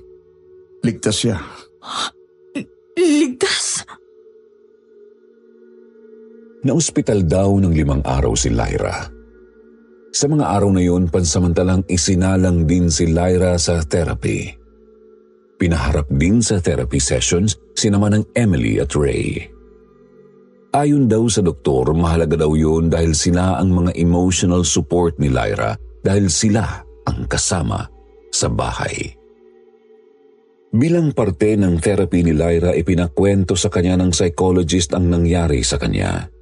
Ligtas siya. Ligtas? Naospital daw ng 5 araw si Lyra. Sa mga araw na yun, pansamantalang isinalang din si Lyra sa therapy. Pinaharap din sa therapy sessions sina Manang Emily at Ray. Ayon daw sa doktor, mahalaga daw yun dahil sila ang mga emotional support ni Lyra dahil sila ang kasama sa bahay. Bilang parte ng therapy ni Lyra, ipinakwento sa kanya ng psychologist ang nangyari sa kanya.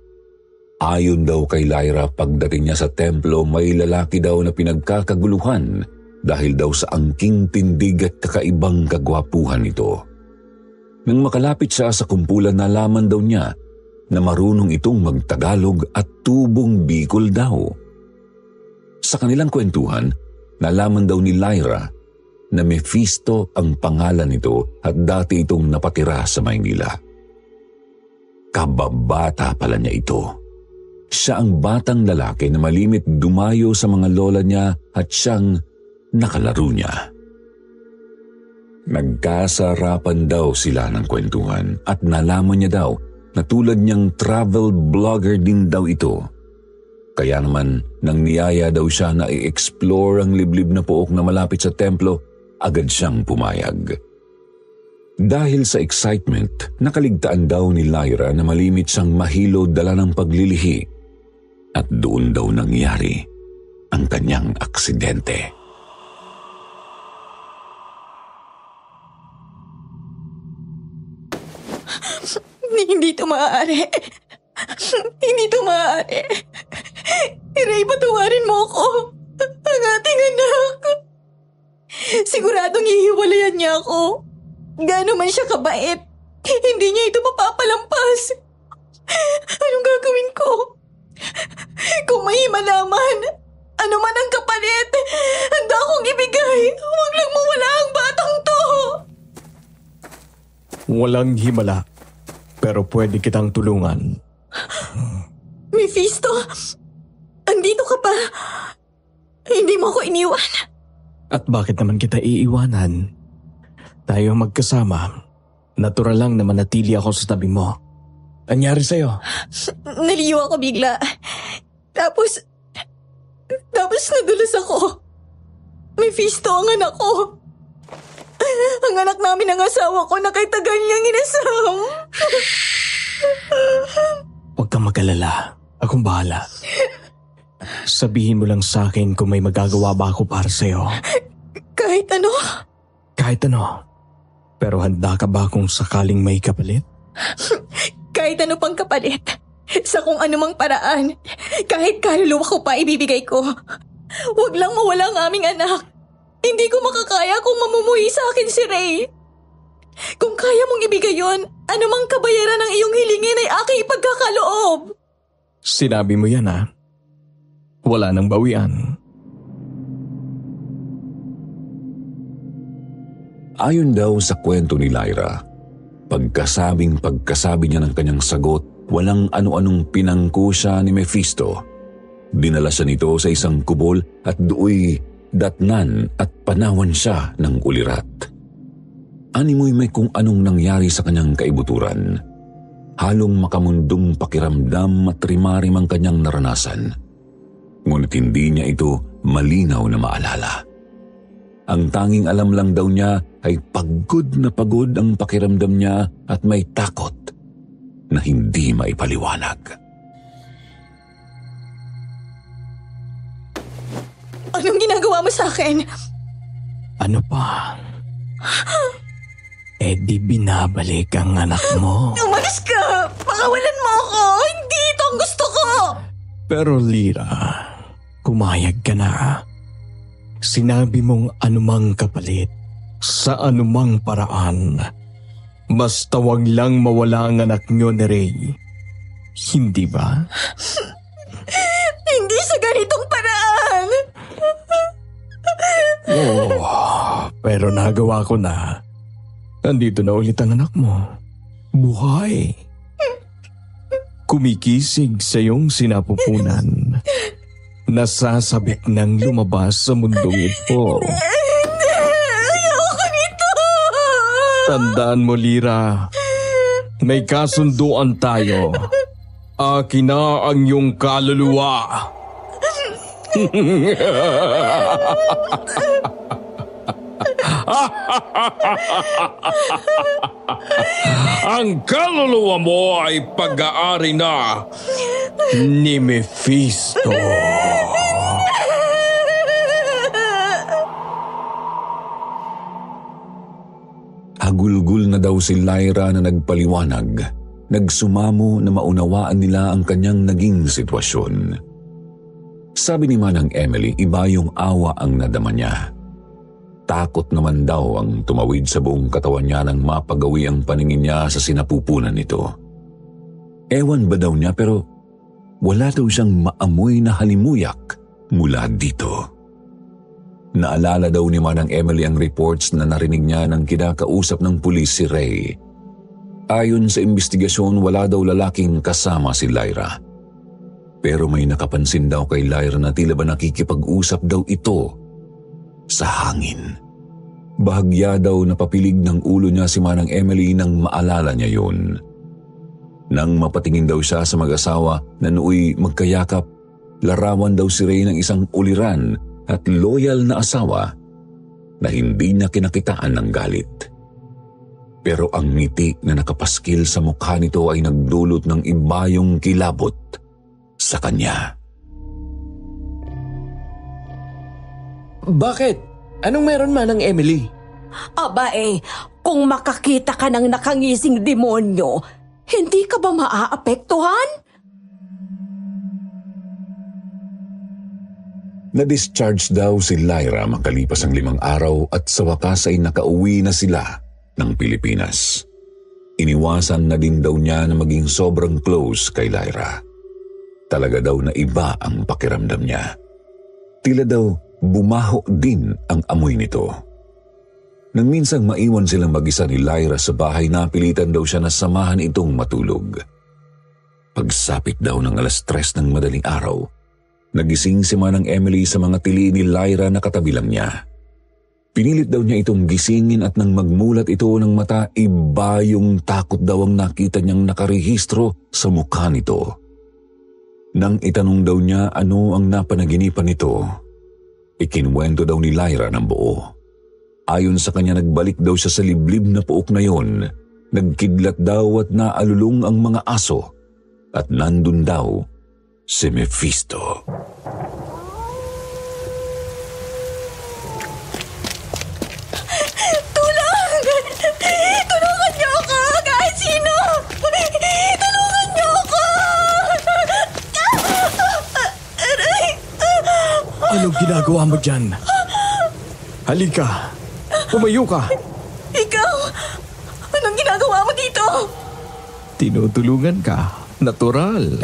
Ayon daw kay Lyra, pagdating niya sa templo, may lalaki daw na pinagkakaguluhan dahil daw sa angking tindig at kakaibang kagwapuhan nito. Nang makalapit siya sa kumpulan, nalaman daw niya na marunong itong magtagalog at tubong Bicol daw. Sa kanilang kwentuhan, nalaman daw ni Lyra na Mephisto ang pangalan nito at dati itong napatira sa Maynila. Kababata pala niya ito. Siya ang batang lalaki na malimit dumayo sa mga lola niya at siyang nakalaro niya. Nagkasarapan daw sila ng kwentuhan at nalaman niya daw na tulad niyang travel blogger din daw ito. Kaya naman nang niyaya daw siya na i-explore ang liblib na pook na malapit sa templo, agad siyang pumayag. Dahil sa excitement, nakaligtaan daw ni Lyra na malimit siyang mahilo dala ng paglilihi at doon daw nangyari ang kanyang aksidente. Hindi ito maaari. Hindi ito maaari. Ray, patawarin mo ako. Ang ating anak. Siguradong ihiwalayan niya ako. Gaano man siya kabait, hindi niya ito mapapalampas. Anong gagawin ko? Kung may malaman, ano man ang kapalit, handa akong ibigay. Huwag lang mawala ang batang to. Walang himala, pero pwede kitang tulungan. Mephisto, andito ka pa. Hindi mo ako iniwan. At bakit naman kita iiwanan? Tayo magkasama. Natural lang na manatili ako sa tabi mo. Anyari sa'yo? Naliyo ako bigla. Tapos nadulas ako. Mephisto ang anak ko. Ang anak namin ng asawa ko na kay tagal niyang inasam. Huwag kang mag-alala. Akong bahala. Sabihin mo lang sa akin kung may magagawa ba ako para sa'yo. Kahit ano? Kahit ano. Pero handa ka ba kung sakaling may kapalit? Kahit ano pang kapalit. Sa kung anumang paraan. Kahit kaluluwa ko pa ibibigay ko. Huwag lang mawala ang aming anak. Hindi ko makakaya kung mamumuhi sa akin si Ray. Kung kaya mong ibigay yon, anumang kabayaran ng iyong hilingin ay aking ipagkakaloob. Sinabi mo yan, ha? Wala nang bawian. Ayon daw sa kwento ni Lyra, pagkasabi niya ng kanyang sagot, walang ano-anong pinangko siya ni Mephisto. Dinala siya nito sa isang kubol at dooy datnan at panawan siya ng ulirat. Animoy may kung anong nangyari sa kanyang kaibuturan. Halong makamundong pakiramdam at rimarim ang kanyang naranasan. Ngunit hindi niya ito malinaw na maalala. Ang tanging alam lang daw niya ay pagod na pagod ang pakiramdam niya at may takot na hindi maipaliwanag. Anong ginagawa mo sa akin? Ano pa? Di binabalik ang anak mo. Umalis ka! Pakawalan mo ako! Hindi ito ang gusto ko! Pero Lyra, kumayag ka na. Sinabi mong anumang kapalit, sa anumang paraan, Basta wag lang mawala ang anak nyo ni Ray. Hindi ba? Hindi sa ganitong paraan. Pero nagawa ko na. Nandito na ulit ang anak mo. Buhay. Kumikisig sa iyong sinapupunan. Nasasabik ng lumabas sa mundong ito. Ayoko nito. Tandaan mo, Lyra. May kasunduan tayo. Akin na ang iyong kaluluwa. Ang kaluluwa mo ay pag-aari na ni Mephisto. Hagulgul na daw si Lyra na nagpaliwanag. Nagsumamo na maunawaan nila ang kanyang naging sitwasyon. Sabi ni Manang Emily, iba yung awa ang nadama niya. Takot naman daw ang tumawid sa buong katawan niya nang mapagawi ang paningin niya sa sinapupunan nito. Ewan ba daw niya pero wala daw siyang maamoy na halimuyak mula dito. Naalala daw ni Manang Emily ang reports na narinig niya nang kinakausap ng pulis si Ray. Ayon sa investigasyon, wala daw lalaking kasama si Lyra. Pero may nakapansin daw kay Lyra na tila ba nakikipag-usap daw ito sa hangin. Bahagya daw napapilig ng ulo niya si Manang Emily nang maalala niya yun. Nang mapatingin daw siya sa mag-asawa na nooy magkayakap, larawan daw si Ray ng isang uliran at loyal na asawa na hindi na kinakitaan ng galit. Pero ang ngiti na nakapaskil sa mukha nito ay nagdulot ng ibayong kilabot sa kanya. Bakit? Anong meron, Manang Emily? Aba kung makakita ka ng nakangising demonyo, hindi ka ba maaapektuhan? Na-discharge daw si Lyra makalipas ang 5 araw at sa wakas ay nakauwi na sila ng Pilipinas. Iniwasan na din daw niya na maging sobrang close kay Lyra. Talaga daw na iba ang pakiramdam niya. Tila daw bumaho din ang amoy nito. Nang minsang maiwan silang mag-isa ni Lyra sa bahay, napilitan daw siya na samahan itong matulog. Pagsapit daw ng 3:00 ng madaling araw, nagising si Manang Emily sa mga tili ni Lyra na katabi lang niya. Pinilit daw niya itong gisingin at nang magmulat ito ng mata, iba yung takot daw ang nakita niyang nakarehistro sa mukha nito. Nang itanong daw niya ano ang napanaginipan nito, ikinwento daw ni Lyra ng buo. Ayon sa kanya, nagbalik daw siya sa liblib na puok na yon. Nagkidlat daw at naalulong ang mga aso at nandun daw si Mephisto. Tulungan niyo ako! Kahit sino! Tulungan niyo ako! Aray! Anong ginagawa mo dyan? Halika! Tumayo ka! Ikaw! Anong ginagawa mo dito? Tinutulungan ka. Natural.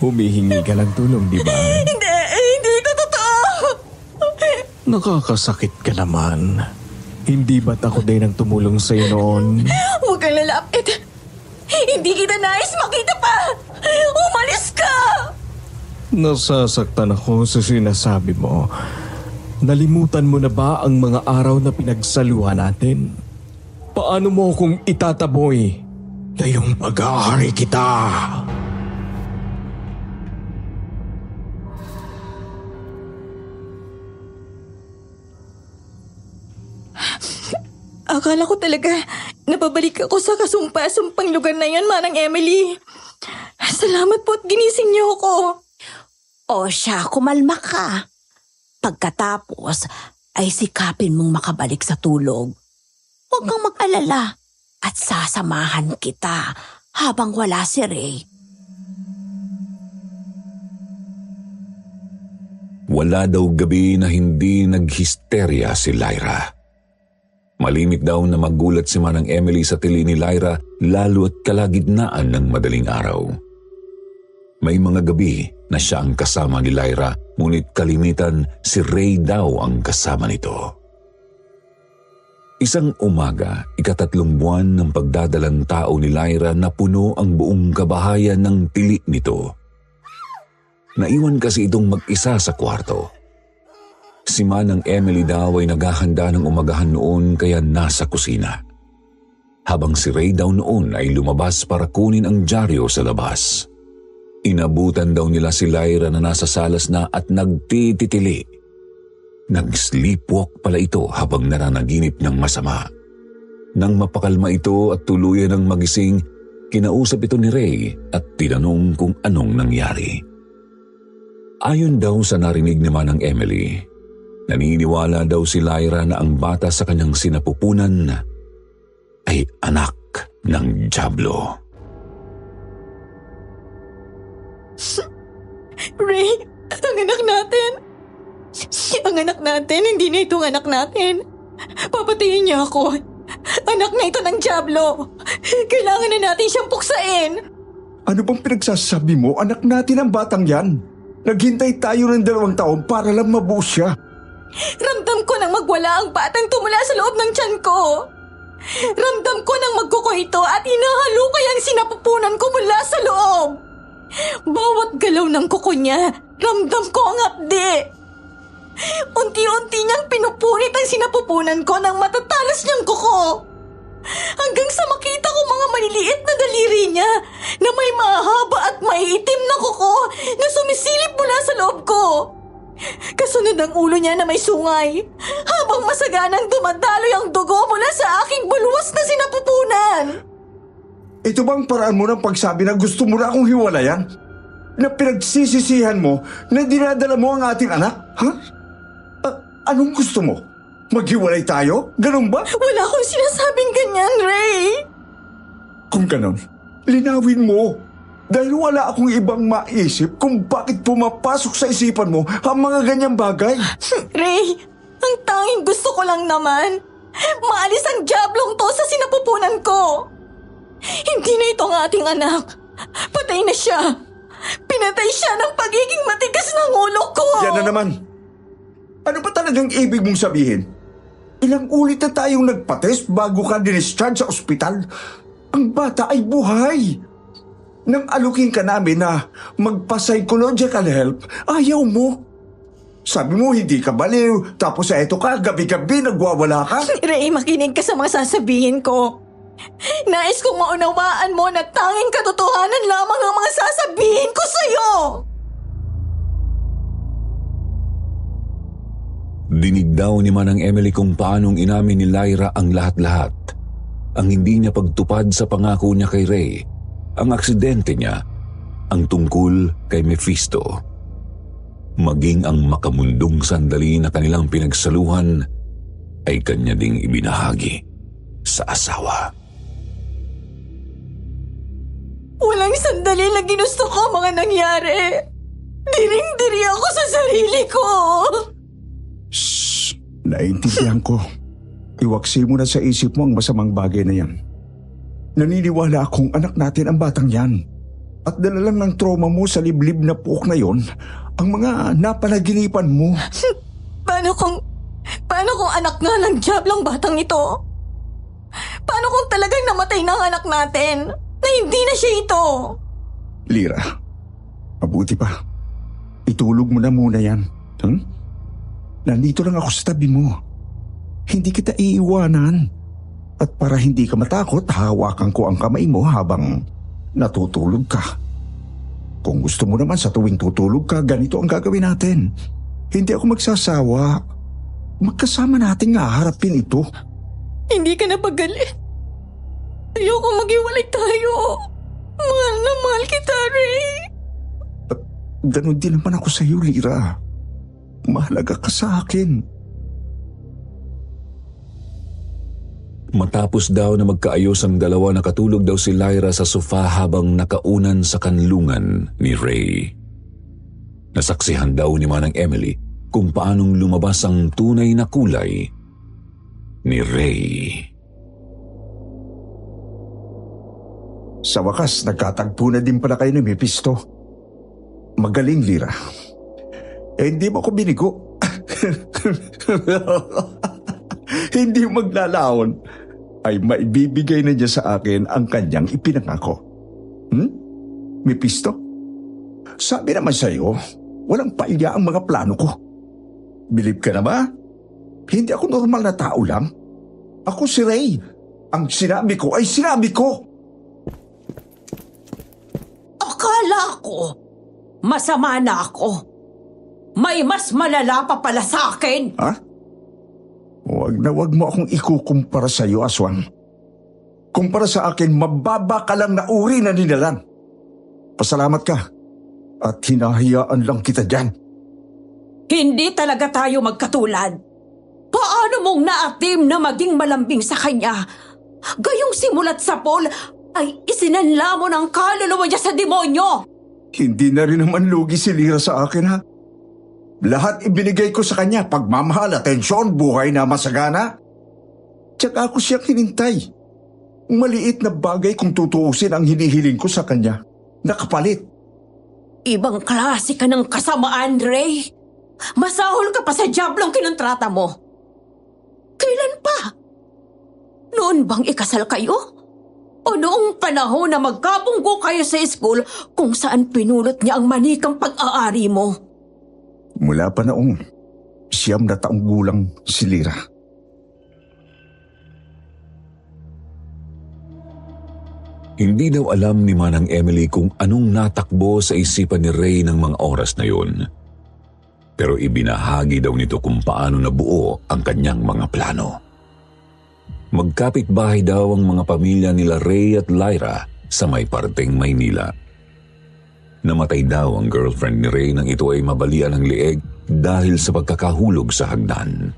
Humihingi ka ng tulong, di ba? Hindi ito totoo! Nakakasakit ka naman. Hindi ba't ako din ang tumulong sa'yo noon? Huwag kang lalapit! Hindi kita nais makita pa! Umalis ka! Nasasaktan ako sa sinasabi mo. Nalimutan mo na ba ang mga araw na pinagsaluhan natin? Paano mo kung itataboy na yung pag-aari kita? Akala ko talaga napabalik ako sa kasumpa-sumpang lugar na yan, Manang Emily. Salamat po at ginising niyo ako. O siya, kumalma ka. Pagkatapos ay sikapin mong makabalik sa tulog. Huwag kang mag-alala at sasamahan kita habang wala si Ray. Wala daw gabi na hindi naghisterya si Lyra. Malimit daw na magulat si Manang Emily sa tili ni Lyra lalo at kalagitnaan ng madaling araw. May mga gabi na siya ang kasama ni Lyra, ngunit kalimitan si Ray daw ang kasama nito. Isang umaga, 3 buwan ng pagdadalang tao ni Lyra na puno ang buong kabahayan ng tili nito. Naiwan kasi itong mag-isa sa kwarto. Si Manang Emily daw ay naghahanda ng umagahan noon kaya nasa kusina. Habang si Ray daw noon ay lumabas para kunin ang dyaryo sa labas. Inabutan daw nila si Lyra na nasa salas na at nagtititili. Nag-sleepwalk pala ito habang nananaginip ng masama. Nang mapakalma ito at tuluyan ng magising, kinausap ito ni Ray at tinanong kung anong nangyari. Ayon daw sa narinig ni Manang Emily, naniniwala daw si Lyra na ang bata sa kanyang sinapupunan ay anak ng dyablo. Ray, ang anak natin. Ang anak natin, hindi na itong anak natin. Papatayin niya ako. Anak na ito ng dyablo. Kailangan na natin siyang puksain. Ano bang pinagsasabi mo? Anak natin ang batang yan. Naghintay tayo ng 2 taon para lang mabuo siya. Ramdam ko nang magwala ang batang tumula sa loob ng tiyan ko. Ramdam ko nang magkuko ito at inahalukay ang sinapupunan ko mula sa loob. Bawat galaw ng kuko niya, ramdam ko ang hapdi. Unti-unti niyang pinupunit ang sinapupunan ko ng matatalas niyang kuko. Hanggang sa makita ko mga maliliit na daliri niya na may mahaba at maiitim na kuko na sumisilip mula sa loob ko. Kasunod ang ulo niya na may sungay, habang masaganang dumadaloy ang dugo mula sa aking bulwas na sinapupunan. Ito bang paraan mo ng pagsabi na gusto mo na akong hiwalayan? Na pinagsisisihan mo na dinadala mo ang ating anak? Ha? Anong gusto mo? Maghiwalay tayo? Ganun ba? Wala akong sinasabing ganyan, Ray. Kung ganun, linawin mo. Dahil wala akong ibang maisip kung bakit pumapasok sa isipan mo ang mga ganyang bagay. Ray, ang tanging gusto ko lang naman, maalis ang diablong to sa sinapupunan ko. Hindi na ito ang ating anak. Patay na siya. Pinatay siya ng pagiging matigas ng ulo ko. Yan na naman. Ano ba talagang ibig mong sabihin? Ilang ulit na tayong nagpatest bago ka dinischarge sa ospital. Ang bata ay buhay. Nang alukin ka namin na magpa-psychological help, ayaw mo. Sabi mo hindi ka baliw, tapos eto ka, gabi-gabi nagwawala ka. Ray, makinig ka sa mga sasabihin ko. Nais kong maunawaan mo na tanging katotohanan lamang ang mga sasabihin ko sa'yo. Dinig daw ni Manang Emily kung paanong inamin ni Lyra ang lahat-lahat. Ang hindi niya pagtupad sa pangako niya kay Ray, ang aksidente niya, ang tungkol kay Mephisto. Maging ang makamundong sandali na kanilang pinagsaluhan ay kanya ding ibinahagi sa asawa. Walang sandali na ginusto ko mga nangyari. Diring-diri ako sa sarili ko. Shhh! Naintindihan ko. Iwaksi mo na sa isip mo ang masamang bagay na yan. Naniniwala akong anak natin ang batang yan. At dala lang ng trauma mo sa liblib na puok na yon, ang mga napanaginipan mo. Paano kung anak nga ng diablang batang ito? Paano kung talagang namatay na ang anak natin? Na hindi na siya ito? Lyra, mabuti pa. Itulog mo na muna yan. Nandito lang ako sa tabi mo. Hindi kita iiwanan. At para hindi ka matakot, hawakan ko ang kamay mo habang natutulog ka. Kung gusto mo naman sa tuwing tutulog ka, ganito ang gagawin natin. Hindi ako magsasawa. Magkasama natin nga harapin ito. Hindi ka na pagalit. Ayoko maghiwalay tayo. Mahal na mahal kita, Ray. Ganon din naman ako sa iyo, Lyra. Mahalaga ka sa akin. Matapos daw na magkaayos ang dalawa, nakatulog daw si Lyra sa sofa habang nakaunan sa kanlungan ni Ray. Nasaksihan daw ni Manang Emily kung paanong lumabas ang tunay na kulay ni Ray. Sa wakas, nagkatagpo na din pala kayo ni Mephisto. Magaling, Lyra. Hindi mo ako binigo. Hindi maglalaon ay maibibigay na niya sa akin ang kanyang ipinangako. Mephisto? Sabi naman sa'yo, walang pailya ang mga plano ko. Bilib ka na ba? Hindi ako normal na tao lang. Ako si Ray. Ang sinabi ko ay sinabi ko. Akala ko, masama na ako. May mas malala pa pala sa akin. Ha? Wag mo akong ikukumpara sa iyo, Aswang. Kumpara sa akin, mababa ka lang na uri na nilalang. Pasalamat ka. At hinahayaan lang kita dyan. Hindi talaga tayo magkatulad. Paano mong naatim na maging malambing sa kanya? Gayong simulat sa Paul ay isinanla mo ng kaluluwa niya sa demonyo. Hindi na rin naman lugi si Lyra sa akin, ha? Lahat ibinigay ko sa kanya, pagmamahal, atensyon, buhay na masagana. Tsaka ako siyang hinintay. Maliit na bagay kung tutuusin ang hinihiling ko sa kanya. Nakapalit. Ibang klase ka ng kasamaan, Ray. Masahol ka pa sa diablong kinontrata mo. Kailan pa? Noon bang ikasal kayo? O noong panahon na magkabunggo kayo sa school kung saan pinulot niya ang manikang pag-aari mo? Mula pa noong 9 na taong gulang si Lyra. Hindi daw alam ni Manang Emily kung anong natakbo sa isipan ni Ray ng mga oras na yun. Pero ibinahagi daw nito kung paano nabuo ang kanyang mga plano. Magkapit-bahay daw ang mga pamilya nila Ray at Lyra sa may parteng Maynila. Namatay daw ang girlfriend ni Ray nang ito ay mabalian ng lieg dahil sa pagkakahulog sa hagdan.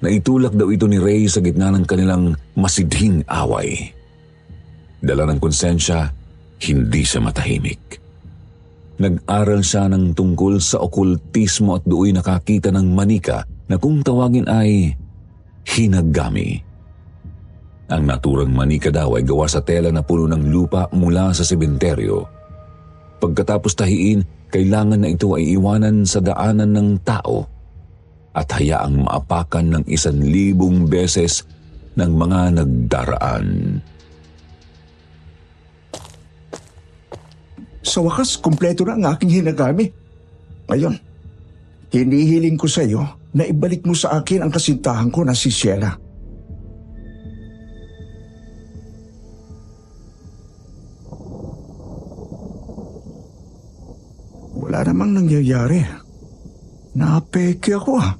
Naitulak daw ito ni Ray sa gitna ng kanilang masidhing away. Dala ng konsensya, hindi siya matahimik. Nag-aral siya ng tungkol sa okultismo at do'y nakakita ng manika na kung tawagin ay hinagami. Ang naturang manika daw ay gawa sa tela na puno ng lupa mula sa sementeryo. Pagkatapos tahiin, kailangan na ito ay iwanan sa daanan ng tao at hayaang maapakan ng 1,000 beses ng mga nagdaraan. Sa wakas, kumpleto na ang aking hinagami. Ngayon, hinihiling ko sa iyo na ibalik mo sa akin ang kasintahan ko na si Sheila. Wala namang nangyayari. Napeke ako, ha?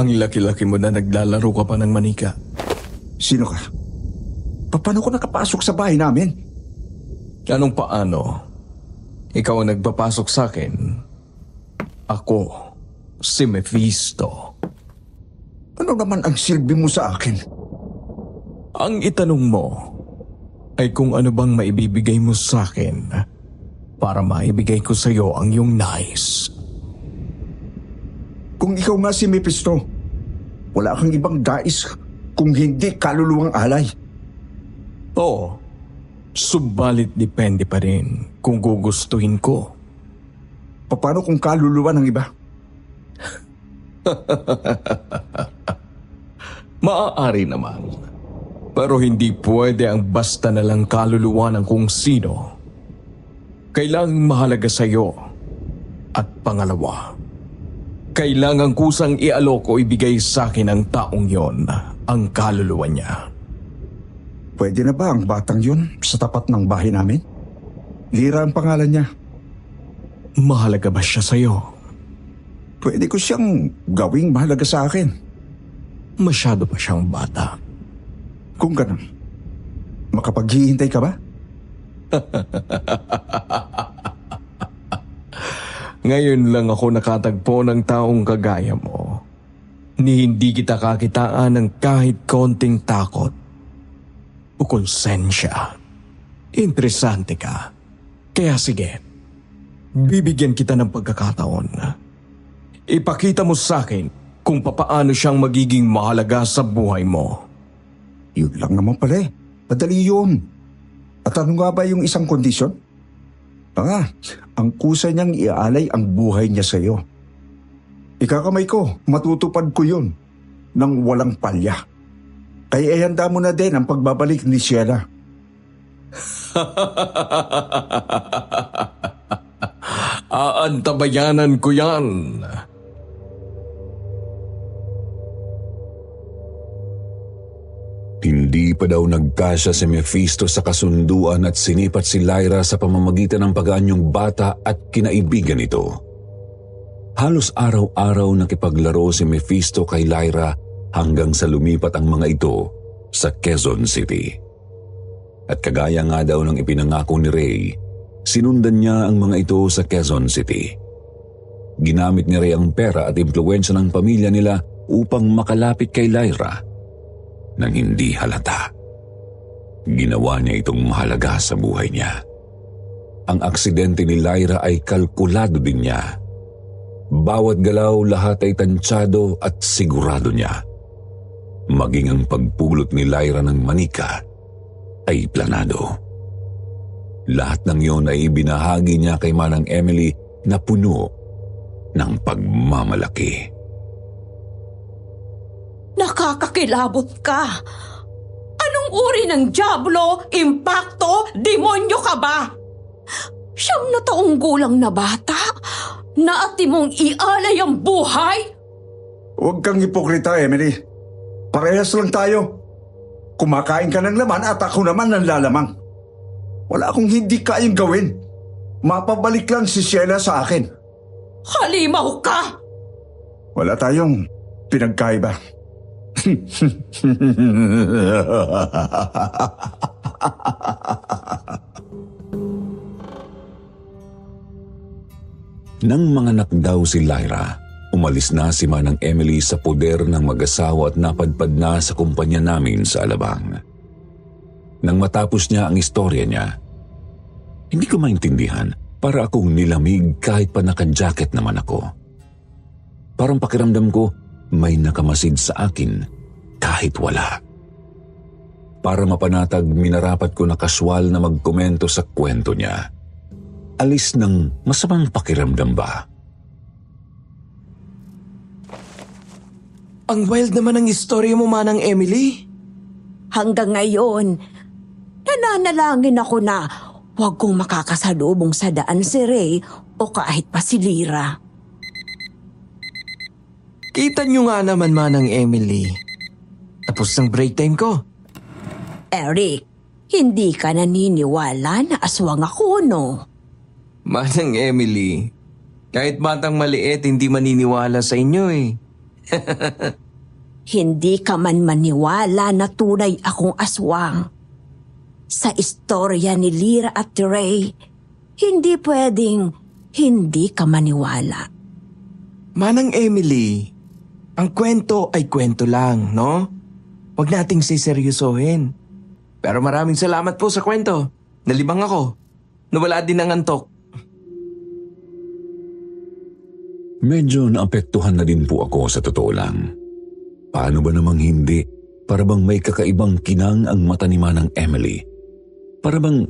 Ang laki-laki mo na naglalaro ka pa ng manika. Sino ka? Paano ko nakapasok sa bahay namin? Anong paano? Ikaw ang nagpapasok sa akin. Ako, si Mephisto. Ano naman ang silbi mo sa akin? Ang itanong mo ay kung ano bang maibibigay mo sa akin para maibigay ko sa iyo ang iyong nais. Kung ikaw nga si Mephisto, wala kang ibang dais kung hindi kaluluwang alay. Oo, subalit depende pa rin kung gugustuhin ko. Paano kung kaluluwa ng iba? Maaari naman. Pero hindi pwede ang basta na lang kaluluwa ng kung sino. Kailangang mahalaga sa iyo. At pangalawa, kailangang kusang ialok o ibigay sa akin ng taong yon ang kaluluwa niya. Pwede na ba ang batang yun sa tapat ng bahay namin? Lyra ang pangalan niya. Mahalaga ba siya sa iyo? Pwede ko siyang gawing mahalaga sa akin. Masyado pa siyang bata. Kung ganun, makapaghihintay ka ba? Ngayon lang ako nakatagpo ng taong kagaya mo. Ni hindi kita kakitaan ng kahit konting takot o konsensya. Interesante ka. Kaya sige, bibigyan kita ng pagkakataon. Ipakita mo sa akin kung papaano siyang magiging mahalaga sa buhay mo. Yun lang naman pala eh. Madali yun. At ano nga ba yung isang kondisyon? Ang kusa niyang iaalay ang buhay niya sa iyo. Ikakamay ko, matutupad ko yun nang walang palya. Kaya ihanda mo na din ang pagbabalik ni Sheila. Aantabayanan ko yan. Hindi pa daw nagkasya si Mephisto sa kasunduan at sinipat si Lyra sa pamamagitan ng pag-aanyong bata at kinaibigan nito. Halos araw-araw nakipaglaro si Mephisto kay Lyra hanggang sa lumipat ang mga ito sa Quezon City. At kagaya nga daw ng ipinangako ni Ray, sinundan niya ang mga ito sa Quezon City. Ginamit ni Ray ang pera at impluwensya ng pamilya nila upang makalapit kay Lyra nang hindi halata. Ginawa niya itong mahalaga sa buhay niya. Ang aksidente ni Lyra ay kalkulado din niya. Bawat galaw, lahat ay tansyado at sigurado niya. Maging ang pagpulot ni Lyra ng manika ay planado. Lahat ng iyon ay ibinahagi niya kay Manang Emily na puno ng pagmamalaki. Nakakakilabot ka! Anong uri ng dyablo, impakto, demonyo ka ba? 9 taong gulang na bata? Naati mong ialay ang buhay? Huwag kang hipokrita, Emily. Parehas lang tayo. Kumakain ka ng laman at ako naman ng lalamang. Wala akong hindi kayang gawin. Mapabalik lang si Sheila sa akin. Halimaw ka! Wala tayong pinagkaiba. Nang manganak daw si Lyra, umalis na si Manang Emily sa poder ng mag-asawa at napadpad na sa kumpanya namin sa Alabang. Nang matapos niya ang istorya niya, hindi ko maintindihan para akong nilamig kahit pa naka-jacket naman ako. Parang pakiramdam ko may nakamasid sa akin kahit wala. Para mapanatag, minarapat ko na kaswal na magkomento sa kwento niya. Alis ng masamang pakiramdam ba? Ang wild naman ang istorya mo, Manang Emily. Hanggang ngayon, nananalangin ako na huwag kong makakasalubong sa daan si Ray o kahit pa si Lyra. Kita nyo nga naman, Manang Emily. Tapos ng break time ko. Eric, hindi ka naniniwala na aswang ako, no? Manang Emily, kahit batang maliit, hindi maniniwala sa inyo eh. Hindi ka man maniwala na tunay akong aswang. Sa istorya ni Lyra at Ray, hindi pwedeng hindi ka maniwala. Manang Emily, ang kwento ay kwento lang, no? Huwag nating siseryosohin. Pero maraming salamat po sa kwento. Nalibang ako. Nawala din ang antok. Medyo naapektuhan na din po ako sa totoo lang. Paano ba namang hindi? Para bang may kakaibang kinang ang mata ni Manang Emily. Para bang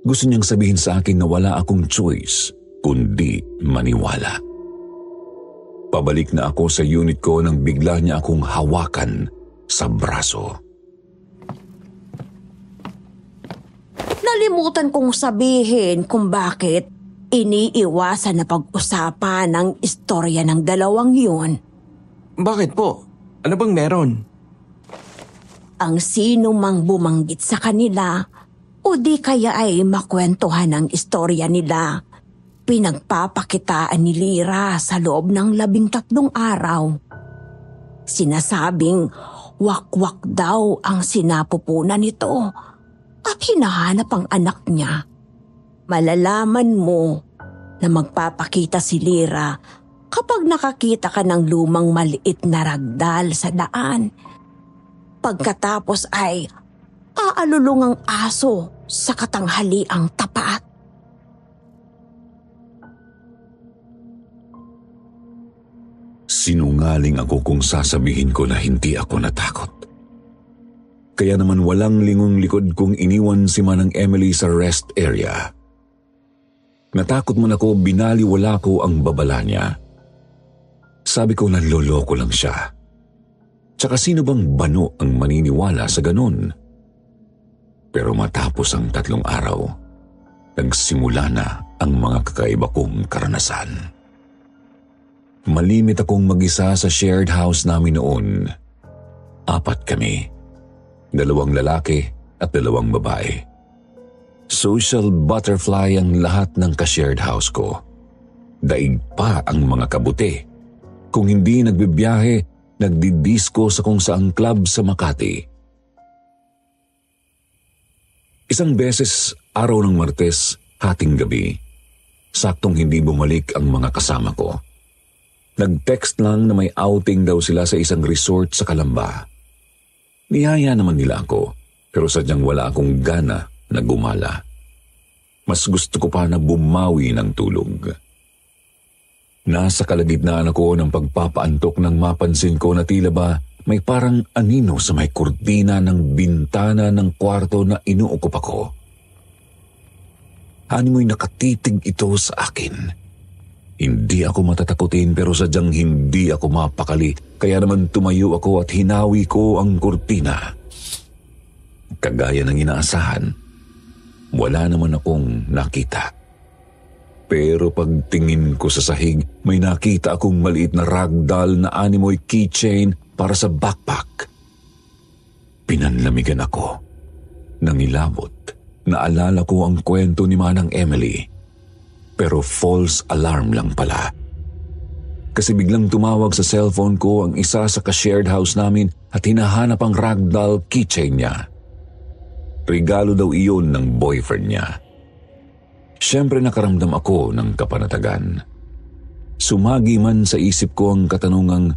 gusto niyang sabihin sa akin na wala akong choice kundi maniwala. Pabalik na ako sa unit ko nang bigla niya akong hawakan sa braso. Nalimutan kong sabihin kung bakit iniiwasan na pag-usapan ang istorya ng dalawang yun. Bakit po? Ano bang meron? Ang sino mang bumanggit sa kanila o di kaya ay makwentuhan ang istorya nila, pinagpapakitaan ni Lyra sa loob ng 13 araw. Sinasabing wakwak daw ang sinapupunan nito at hinahanap ang anak niya. Malalaman mo na magpapakita si Lyra kapag nakakita ka ng lumang maliit na ragdal sa daan. Pagkatapos ay aalulong ang aso sa katanghaliang tapat. Sinungaling ako kung sasabihin ko na hindi ako natakot. Kaya naman walang lingong likod kong iniwan si Manang Emily sa rest area. Natakot man ako, binaliwala ko ang babala niya. Sabi ko nanloloko lang siya. Tsaka sino bang bano ang maniniwala sa ganun? Pero matapos ang 3 araw, nagsimula na ang mga kakaiba kong karanasan. Malimit akong mag-isa sa shared house namin noon. 4 kami. 2 lalaki at 2 babae. Social butterfly ang lahat ng ka-shared house ko. Daig pa ang mga kabuti. Kung hindi nagbibiyahe, nagdidisco sa kung saang club sa Makati. Isang beses, araw ng Martes, hating gabi, saktong hindi bumalik ang mga kasama ko. Nag-text lang na may outing daw sila sa isang resort sa Calamba. Niyaya naman nila ako, pero sadyang wala akong gana na gumala. Mas gusto ko pa na bumawi ng tulog. Nasa kalagitnaan ako ng pagpapaantok nang mapansin ko na tila ba may parang anino sa may kurtina ng bintana ng kwarto na inuukup ako. Animoy nakatitig ito sa akin. Hindi ako matatakutin pero sadyang hindi ako mapakali, kaya naman tumayo ako at hinawi ko ang kurtina. Kagaya ng inaasahan, wala naman akong nakita. Pero pagtingin ko sa sahig, may nakita akong maliit na ragdoll na animoy keychain para sa backpack. Pinanlamigan ako. Nangilabot. Naalala ko ang kwento ni Manang Emily. Pero false alarm lang pala. Kasi biglang tumawag sa cellphone ko ang isa sa ka-shared house namin at hinahanap ang ragdoll keychain niya. Regalo daw iyon ng boyfriend niya. Siyempre nakaramdam ako ng kapanatagan. Sumagi man sa isip ko ang katanungang,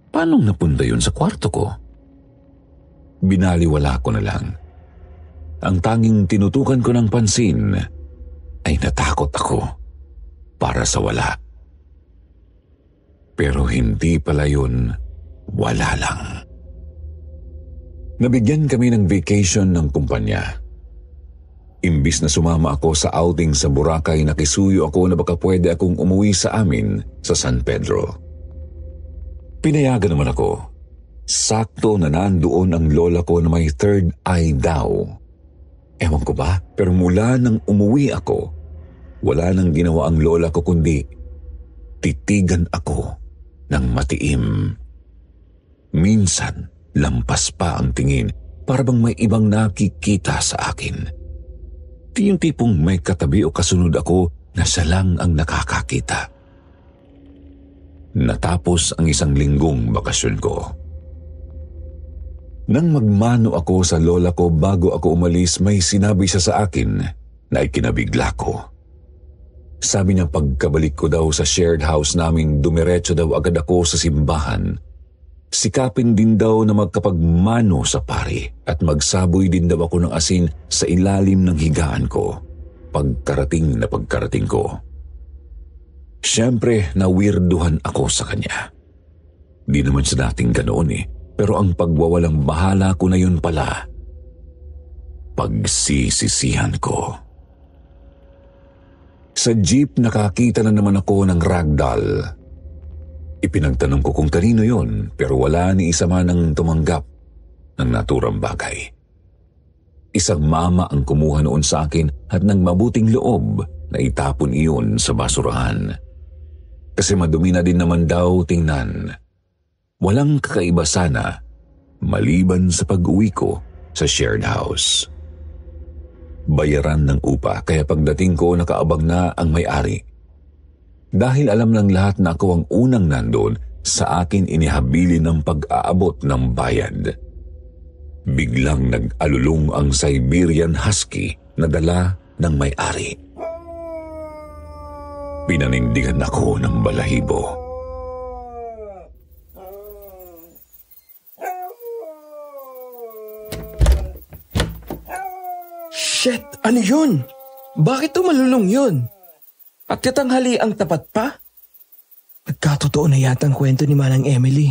paano napunta yun sa kwarto ko? Binaliwala ko na lang. Ang tanging tinutukan ko ng pansin ay natakot ako para sa wala. Pero hindi pala yun, wala lang. Nabigyan kami ng vacation ng kumpanya. Imbis na sumama ako sa outing sa Boracay, nakisuyo ako na baka pwede akong umuwi sa amin sa San Pedro. Pinayagan naman ako. Sakto na nandoon ang lola ko na may third eye daw. Ewan ko ba, pero mula nang umuwi ako, wala nang ginawa ang lola ko kundi titigan ako ng matiim. Minsan, lampas pa ang tingin para bang may ibang nakikita sa akin. Di yung tipong may katabi o kasunod ako na siya lang ang nakakakita. Natapos ang 1 linggong bakasyon ko. Nang magmano ako sa lola ko bago ako umalis, may sinabi siya sa akin na ikinabigla ko. Sabi niya pagkabalik ko daw sa shared house namin, dumiretso daw agad ako sa simbahan. Sikapin din daw na magkapagmano sa pari at magsaboy din daw ako ng asin sa ilalim ng higaan ko pagkarating ko. Siyempre, nawirduhan ako sa kanya. Di naman siya dating ganoon pero ang pagwawalang bahala ko na yun pala, pagsisisihan ko. Sa jeep nakakita na naman ako ng ragdoll. Ipinagtanong ko kung kanino yon, pero wala ni isa man ang tumanggap ng naturang bagay. Isang mama ang kumuha noon sa akin at ng mabuting loob na itapon iyon sa basurahan. Kasi madumi na din naman daw tingnan. Walang kakaiba sana maliban sa pag-uwi ko sa shared house. Bayaran ng upa kaya pagdating ko nakaabang na ang may-ari. Dahil alam ng lahat na ako ang unang nandun, sa akin inihabili ng pag-aabot ng bayad. Biglang nag-alulong ang Siberian Husky na dala ng may-ari. Pinanindigan ako ng balahibo. Shit! Ano yun? Bakit tumalulong yun? At katanghali ang tapat pa? baka totoo na yata ang kwento ni Manang Emily.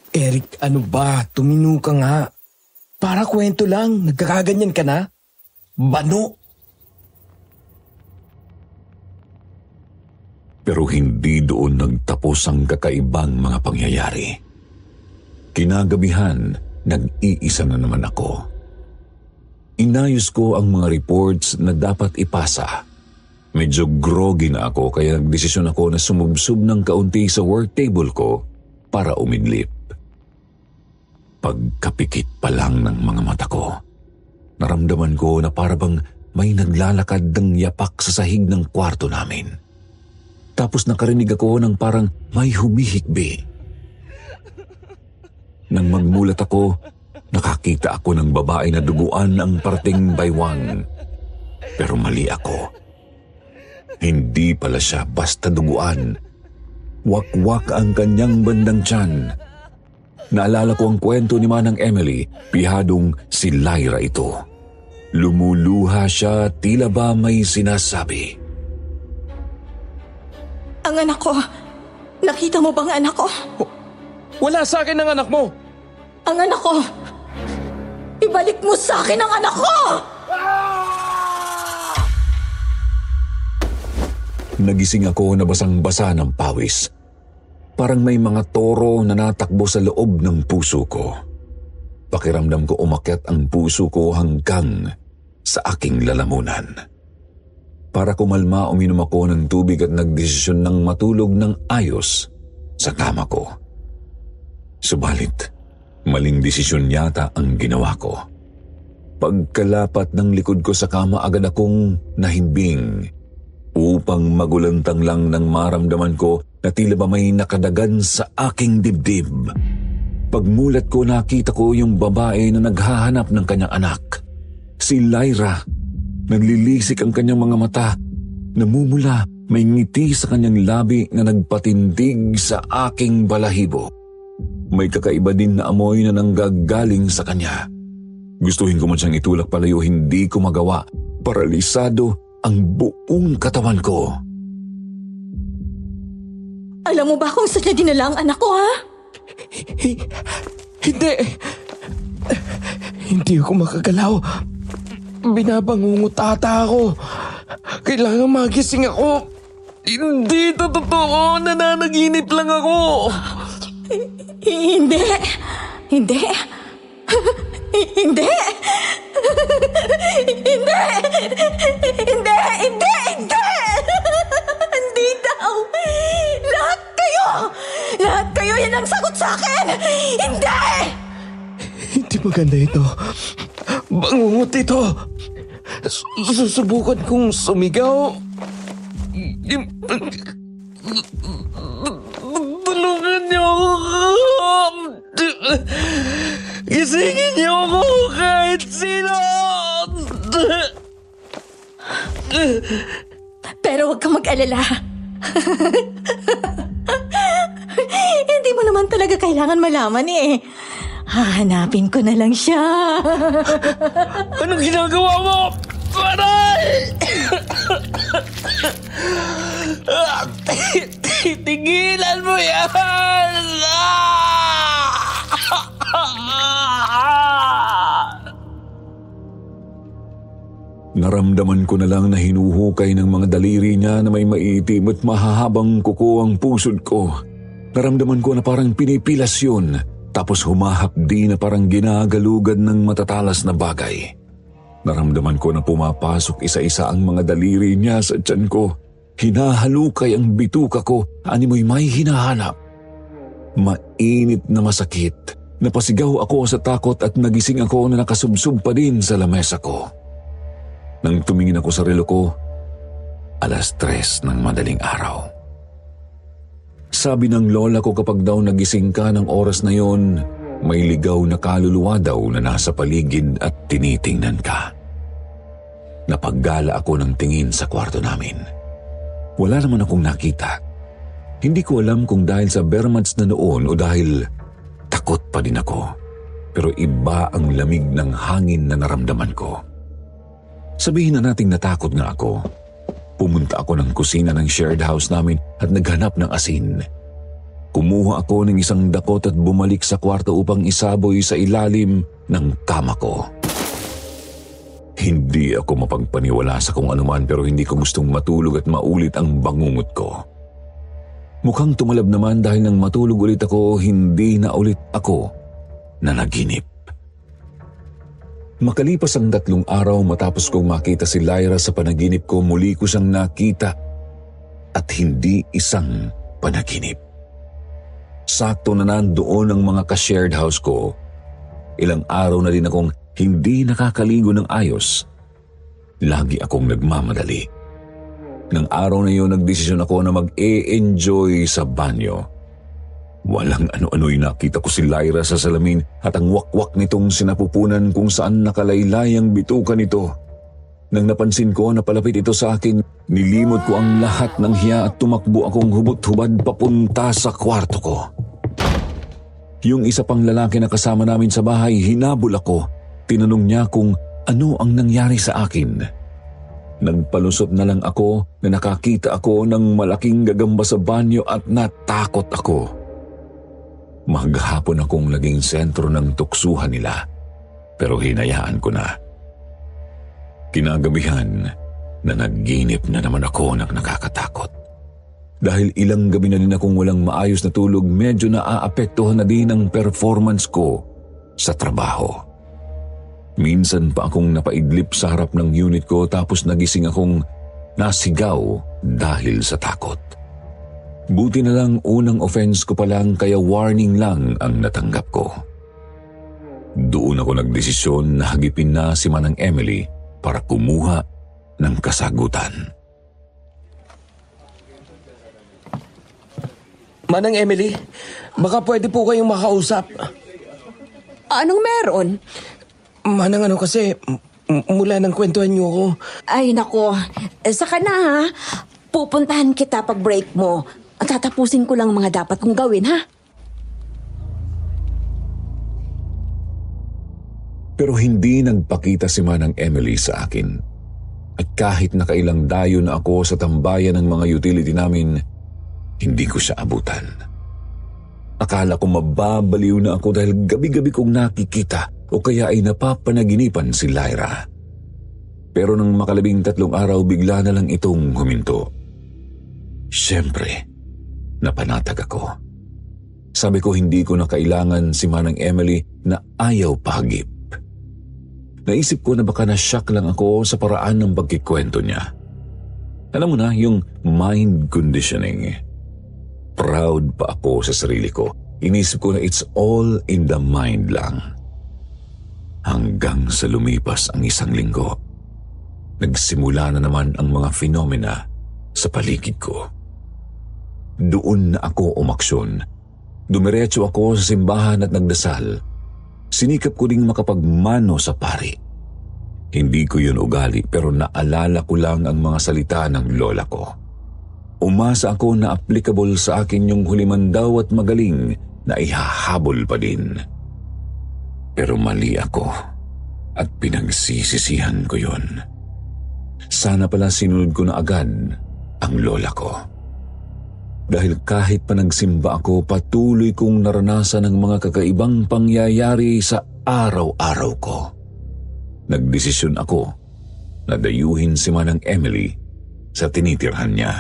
Eric, ano ba? Tumino ka nga. Para kwento lang, nagkakaganyan ka na. Bano! Pero hindi doon nagtapos ang kakaibang mga pangyayari. Kinagabihan, nag-iisa na naman ako. Inayos ko ang mga reports na dapat ipasa. Medyo groggy na ako kaya nagdesisyon ako na sumubsob ng kaunti sa work table ko para umidlip. Pagkapikit pa lang ng mga mata ko, naramdaman ko na parabang may naglalakad ng yapak sa sahig ng kwarto namin. Tapos nakarinig ako ng parang may humihikbi. Nang magmulat ako, nakakita ako ng babae na duguan ang parting baywang. Pero mali ako. Hindi pala siya basta duguan. Wakwak ang kanyang bandang tiyan. Naalala ko ang kwento ni Manang Emily, pihadong si Lyra ito. Lumuluha siya, tila ba may sinasabi. Ang anak ko. Nakita mo bang anak ko? Wala sa akin ang anak mo! Ang anak ko! Ibalik mo sa akin ang anak ko! Nagising ako na basang-basa ng pawis. Parang may mga toro na natakbo sa loob ng puso ko. Pakiramdam ko umakyat ang puso ko hanggang sa aking lalamunan. Para kumalma, uminom ako ng tubig at nagdesisyon ng matulog ng ayos sa kama ko. Subalit, maling desisyon yata ang ginawa ko. Pagkalapat ng likod ko sa kama, agad akong nahimbing upang magulantang lang ng maramdaman ko na tila ba may nakadagan sa aking dibdib. Pagmulat ko, nakita ko yung babae na naghahanap ng kanyang anak. Si Lyra. Naglilisik ang kanyang mga mata. Namumula, may ngiti sa kanyang labi na nagpatindig sa aking balahibo. May kakaiba din na amoy na nanggagaling sa kanya. Gustuhin ko man siyang itulak palayo, hindi ko magawa. Paralisado ang buong katawan ko. Alam mo ba kung saan niya dinala ang anak ko, ha? Hindi. Hindi ako makagalaw. Binabangungot ata ako. Kailangan magising ako. Hindi ito totoo. Nananaginip lang ako. Hindi. Hindi. Hindi. Hindi. Hindi. Hindi. Hindi. Hindi daw. Lahat kayo yan ang sagot sa akin. Hindi. Hindi maganda ito. Bangungot ito. Susubukan kong sumigaw. Tulungan niyo ako. Gisingin niyo ako kahit sino. Pero huwag kang mag-alala. Hindi mo naman talaga kailangan malaman eh. Hahanapin ko na lang siya. Anong ginagawa mo? Aray! Tigilan mo yan! Naramdaman ko na lang na hinuhukay ng mga daliri niya na may maitim at mahahabang kuko ang pusod ko. Naramdaman ko na parang pinipilas yun, tapos humahapdi na parang ginagalugad ng matatalas na bagay. Naramdaman ko na pumapasok isa-isa ang mga daliri niya sa tiyan ko. Hinahalukay ang bituka ko, animoy may hinahanap. Mainit na masakit. Napasigaw ako sa takot at nagising ako na nakasubsob pa din sa lamesa ko. Nang tumingin ako sa relo ko, 3:00 ng madaling araw. Sabi ng lola ko kapag daw nagising ka ng oras na yon, may ligaw na kaluluwa daw na nasa paligid at tinitingnan ka. Napaggala ako ng tingin sa kwarto namin. Wala naman akong nakita. Hindi ko alam kung dahil sa bermads na noon o dahil takot pa din ako. Pero iba ang lamig ng hangin na naramdaman ko. Sabihin na nating natakot nga ako. Pumunta ako ng kusina ng shared house namin at naghanap ng asin. Kumuha ako ng isang dakot at bumalik sa kwarto upang isaboy sa ilalim ng kama ko. Hindi ako mapagpaniwala sa kung anuman pero hindi ko gustong matulog at maulit ang bangungot ko. Mukhang tumalab naman dahil nang matulog ulit ako, hindi na ulit ako nanaginip. Makalipas ang 3 araw matapos kong makita si Lyra sa panaginip ko, muli ko siyang nakita at hindi isang panaginip. Sakto na nandoon ang mga ka-shared house ko. Ilang araw na din akong hindi nakakaligo ng ayos. Lagi akong nagmamadali. Nang araw na yun, nagdesisyon ako na mag-e-enjoy sa banyo. Walang ano-ano'y nakita ko si Lyra sa salamin at ang wakwak nitong sinapupunan kung saan nakalaylay ang bituka nito. Nang napansin ko na palapit ito sa akin, nilimot ko ang lahat ng hiya at tumakbo akong hubot-hubad papunta sa kwarto ko. Yung isa pang lalaki na kasama namin sa bahay, hinabol ako. Tinanong niya kung ano ang nangyari sa akin. Nagpalusot na lang ako na nakakita ako ng malaking gagamba sa banyo at natakot ako. Maghapon akong naging sentro ng tuksuhan nila, pero hinayaan ko na. Kinagabihan, nanaginip na naman ako ng nakakatakot. Dahil ilang gabi na din akong walang maayos na tulog, medyo naaapektuhan na din ang performance ko sa trabaho. Minsan pa akong napaidlip sa harap ng unit ko tapos nagising akong nasigaw dahil sa takot. Buti na lang unang offense ko pa lang kaya warning lang ang natanggap ko. Doon ako nagdesisyon na hagipin na si Manang Emily para kumuha ng kasagutan. Manang Emily, baka pwede po kayong makausap. Anong meron? Manang kasi, mula nang kwentuhan niyo ako. Ay, nako. Saka na ha. Pupuntahan kita pag break mo. At tatapusin ko lang mga dapat kong gawin, ha? Pero hindi nagpakita si Manang Emily sa akin. At kahit nakailang dayo na ako sa tambayan ng mga utility namin, hindi ko siya abutan. Akala ko mababaliw na ako dahil gabi-gabi kong nakikita o kaya ay napapanaginipan si Lyra. Pero nang makalabing 3 araw, bigla na lang itong huminto. Siyempre, napanatag ako. Sabi ko hindi ko na kailangan si Manang Emily na ayaw pahagip. Naisip ko na baka na-shock lang ako sa paraan ng pagkikwento niya. Alam mo na, yung mind conditioning. Proud pa ako sa sarili ko. Inisip ko na it's all in the mind lang. Hanggang sa lumipas ang 1 linggo, nagsimula na naman ang mga fenomena sa paligid ko. Doon na ako umaksyon. Dumiretso ako sa simbahan at nagdasal. Sinikap ko ding makapagmano sa pari. Hindi ko yun ugali pero naalala ko lang ang mga salita ng lola ko. Umasa ako na applicable sa akin yung hulimandaw at magaling na ihahabol pa din. Pero mali ako at pinagsisisihan ko yun. Sana pala sinunod ko na agad ang lola ko. Dahil kahit pa nagsimba ako, patuloy kong naranasan ang mga kakaibang pangyayari sa araw-araw ko. Nagdesisyon ako na dayuhin si Manang Emily sa tinitirhan niya.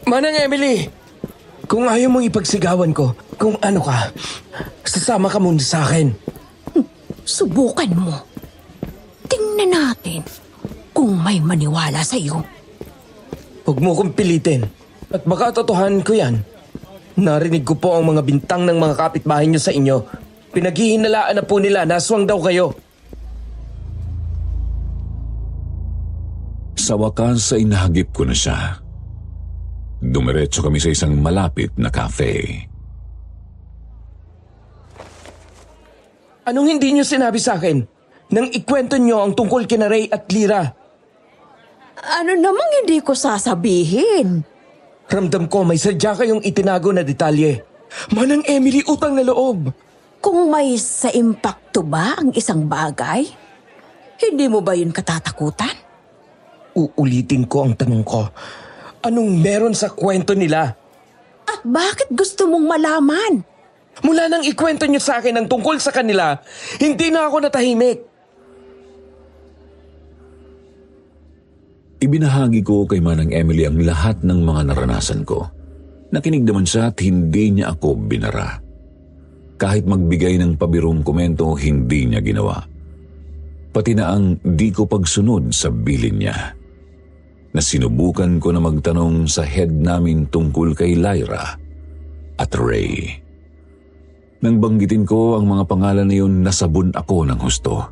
Manang Emily, kung ayaw mong ipagsigawan ko, kung ano ka, sasama ka muna sa akin. Subukan mo. Tingnan natin kung may maniwala sa iyo. Huwag mo kong pilitin. At baka totohanan ko yan. Narinig ko po ang mga bintang ng mga kapitbahay niyo sa inyo. Pinaghihinalaan na po nila na aswang daw kayo. Sa wakas ay nahagip ko na siya. Dumiretso kami sa isang malapit na cafe. Anong hindi niyo sinabi sa akin? Nang ikwento niyo ang tungkol kina Ray at Lyra. Ano namang hindi ko sasabihin? Ramdam ko may sadya kayong itinago na detalye. Manang Emily, utang na loob. Kung may sa impacto ba ang isang bagay? Hindi mo ba yun katatakutan? Uulitin ko ang tanong ko. Anong meron sa kwento nila? At bakit gusto mong malaman? Mula nang ikwento niyo sa akin ang tungkol sa kanila, hindi na ako natahimik. Ibinahagi ko kay Manang Emily ang lahat ng mga naranasan ko. Nakinig naman siya at hindi niya ako binara. Kahit magbigay ng pabirong komento, hindi niya ginawa. Pati na ang di ko pagsunod sa bilin niya. Na sinubukan ko na magtanong sa head namin tungkol kay Lyra at Ray. Nang banggitin ko ang mga pangalan na yun, nasabon ako ng husto.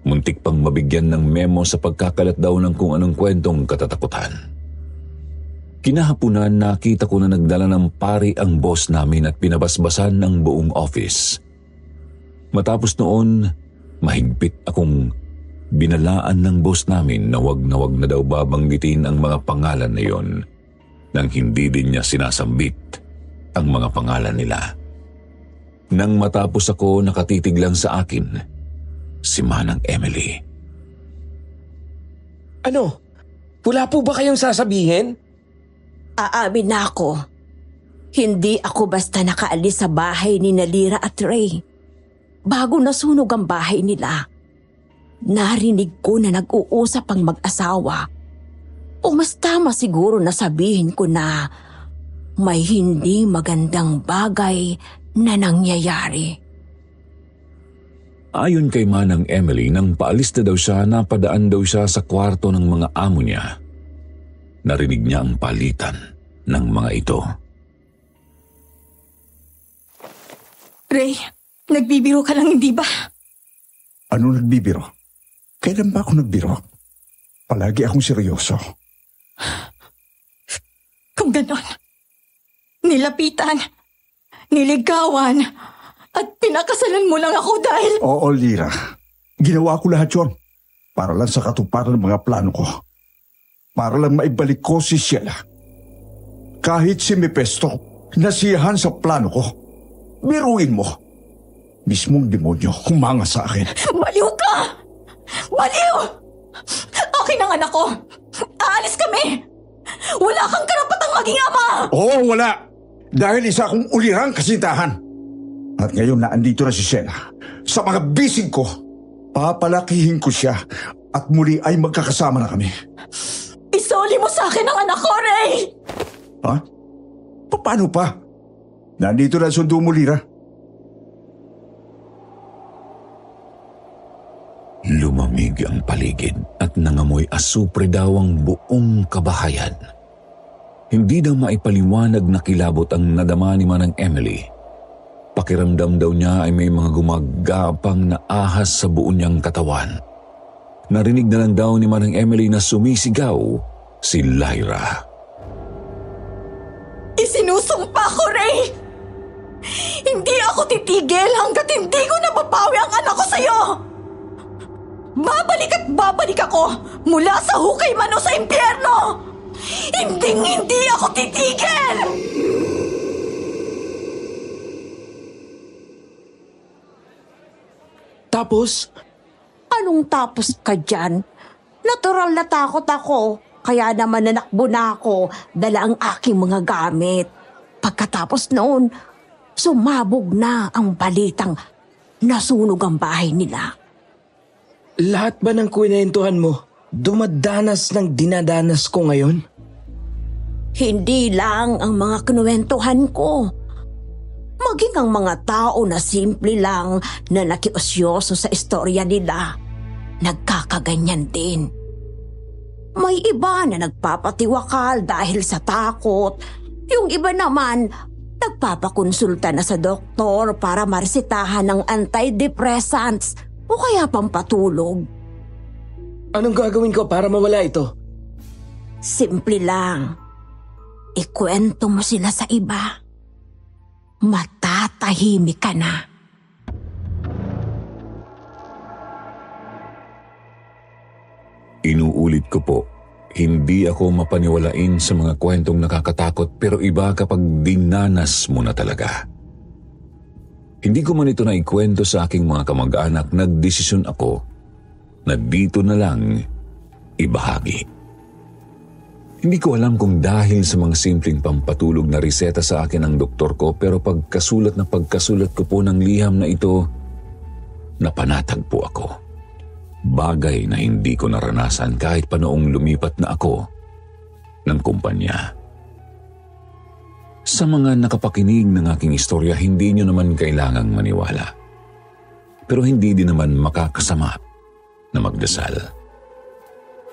Muntik pang mabigyan ng memo sa pagkakalat daw ng kung anong kwentong katatakutan. Kinahapunan nakita ko na nagdala ng pari ang boss namin at pinabasbasan ng buong office. Matapos noon, mahigpit akong binalaan ng boss namin na wag na daw babanggitin ang mga pangalan na yon nang hindi din niya sinasambit ang mga pangalan nila. Nang matapos ako, nakatitig lang sa akin si Manang Emily. Ano? Wala po ba kayong sasabihin? Aamin na ako. Hindi ako basta nakaalis sa bahay ni Lyra at Ray. Bago nasunog ang bahay nila, narinig ko na nag-uusap ang mag-asawa. O mas tama siguro na sabihin ko na may hindi magandang bagay na nangyayari. Ayon kay Manang Emily, nang paalis na daw siya, napadaan daw siya sa kwarto ng mga amo niya. Narinig niya ang palitan ng mga ito. Ray, nagbibiro ka lang, hindi ba? Ano nagbibiro? Kailan ba ako nagbiro? Palagi akong seryoso. Kung ganon, nilapitan, niligawan, at pinakasalan mo lang ako dahil... Oo, Lyra. Ginawa ko lahat yon para lang sa katuparan ng mga plano ko. Para lang maibalik ko si Sheila. Kahit si Mephisto, nasiyahan sa plano ko. Biruin mo. Mismong demonyo humanga sa akin. Baliw ka! Baliw! Akin ang anak ko! Aalis kami! Wala kang karapatang maging ama! Oo, wala. Dahil isa akong ulirang kasintahan. At ngayon na andito na si Sheila, sa mga bisig ko, papalakihin ko siya at muli ay magkakasama na kami. Isoli mo sa akin ang anak ko, Ray! Ha? Paano pa? Nandito na sundo mo, Lyra. Lumamig ang paligid at nangamoy asupre daw ang buong kabahayan. Hindi daw maipaliwanag na kilabot ang nadama ni Manang Emily. Pakiramdam daw niya ay may mga gumagapang na ahas sa buo niyang katawan. Narinig na lang daw ni Manang Emily na sumisigaw si Lyra. Isinusumpa ko, Ray! Hindi ako titigil hanggat hindi ko nababawi ang anak ko sa'yo! Babalik at babalik ako mula sa hukay man o sa impyerno! Hindi ako titigil! Tapos? Anong tapos ka dyan? Natural na takot ako. Kaya naman nanakbo na ako, dala ang aking mga gamit. Pagkatapos noon, sumabog na ang balitang nasunog ang bahay nila. Lahat ba ng kwentuhan mo dumadanas ng dinadanas ko ngayon? Hindi lang ang mga kinuwentuhan ko. Maging ang mga tao na simple lang na nakiosyoso sa istorya nila, nagkakaganyan din. May iba na nagpapatiwakal dahil sa takot. Yung iba naman, nagpapakonsulta na sa doktor para maresetahan ng antidepressants o kaya pampatulog. Anong gagawin ko para mawala ito? Simple lang. Ikwento mo sila sa iba. Matatahimik ka na. Inuulit ko po, hindi ako mapaniwalain sa mga kwentong nakakatakot pero iba kapag dinanas mo na talaga. Hindi ko man ito naikwento sa aking mga kamag-anak, nagdesisyon ako na dito na lang ibahagi. Hindi ko alam kung dahil sa mga simpleng pampatulog na reseta sa akin ng doktor ko, pero pagkasulat ko po ng liham na ito, napanatag po ako. Bagay na hindi ko naranasan kahit pa noong lumipat na ako ng kumpanya. Sa mga nakapakinig ng aking istorya, hindi nyo naman kailangang maniwala. Pero hindi din naman makakasama na magdasal.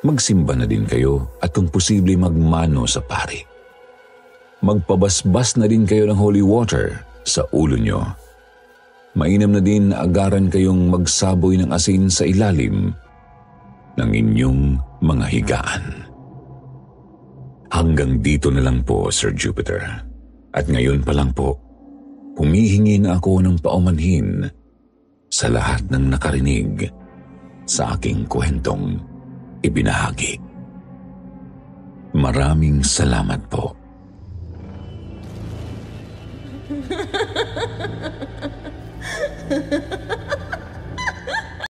Magsimba na din kayo at kung posible magmano sa pari. Magpabasbas na din kayo ng holy water sa ulo nyo. Mainam na din na agaran kayong magsaboy ng asin sa ilalim ng inyong mga higaan. Hanggang dito na lang po, Sir Jupiter. At ngayon pa lang po, humihingi na ako ng paumanhin sa lahat ng nakarinig sa aking kwentong ibinahagi. Maraming salamat po.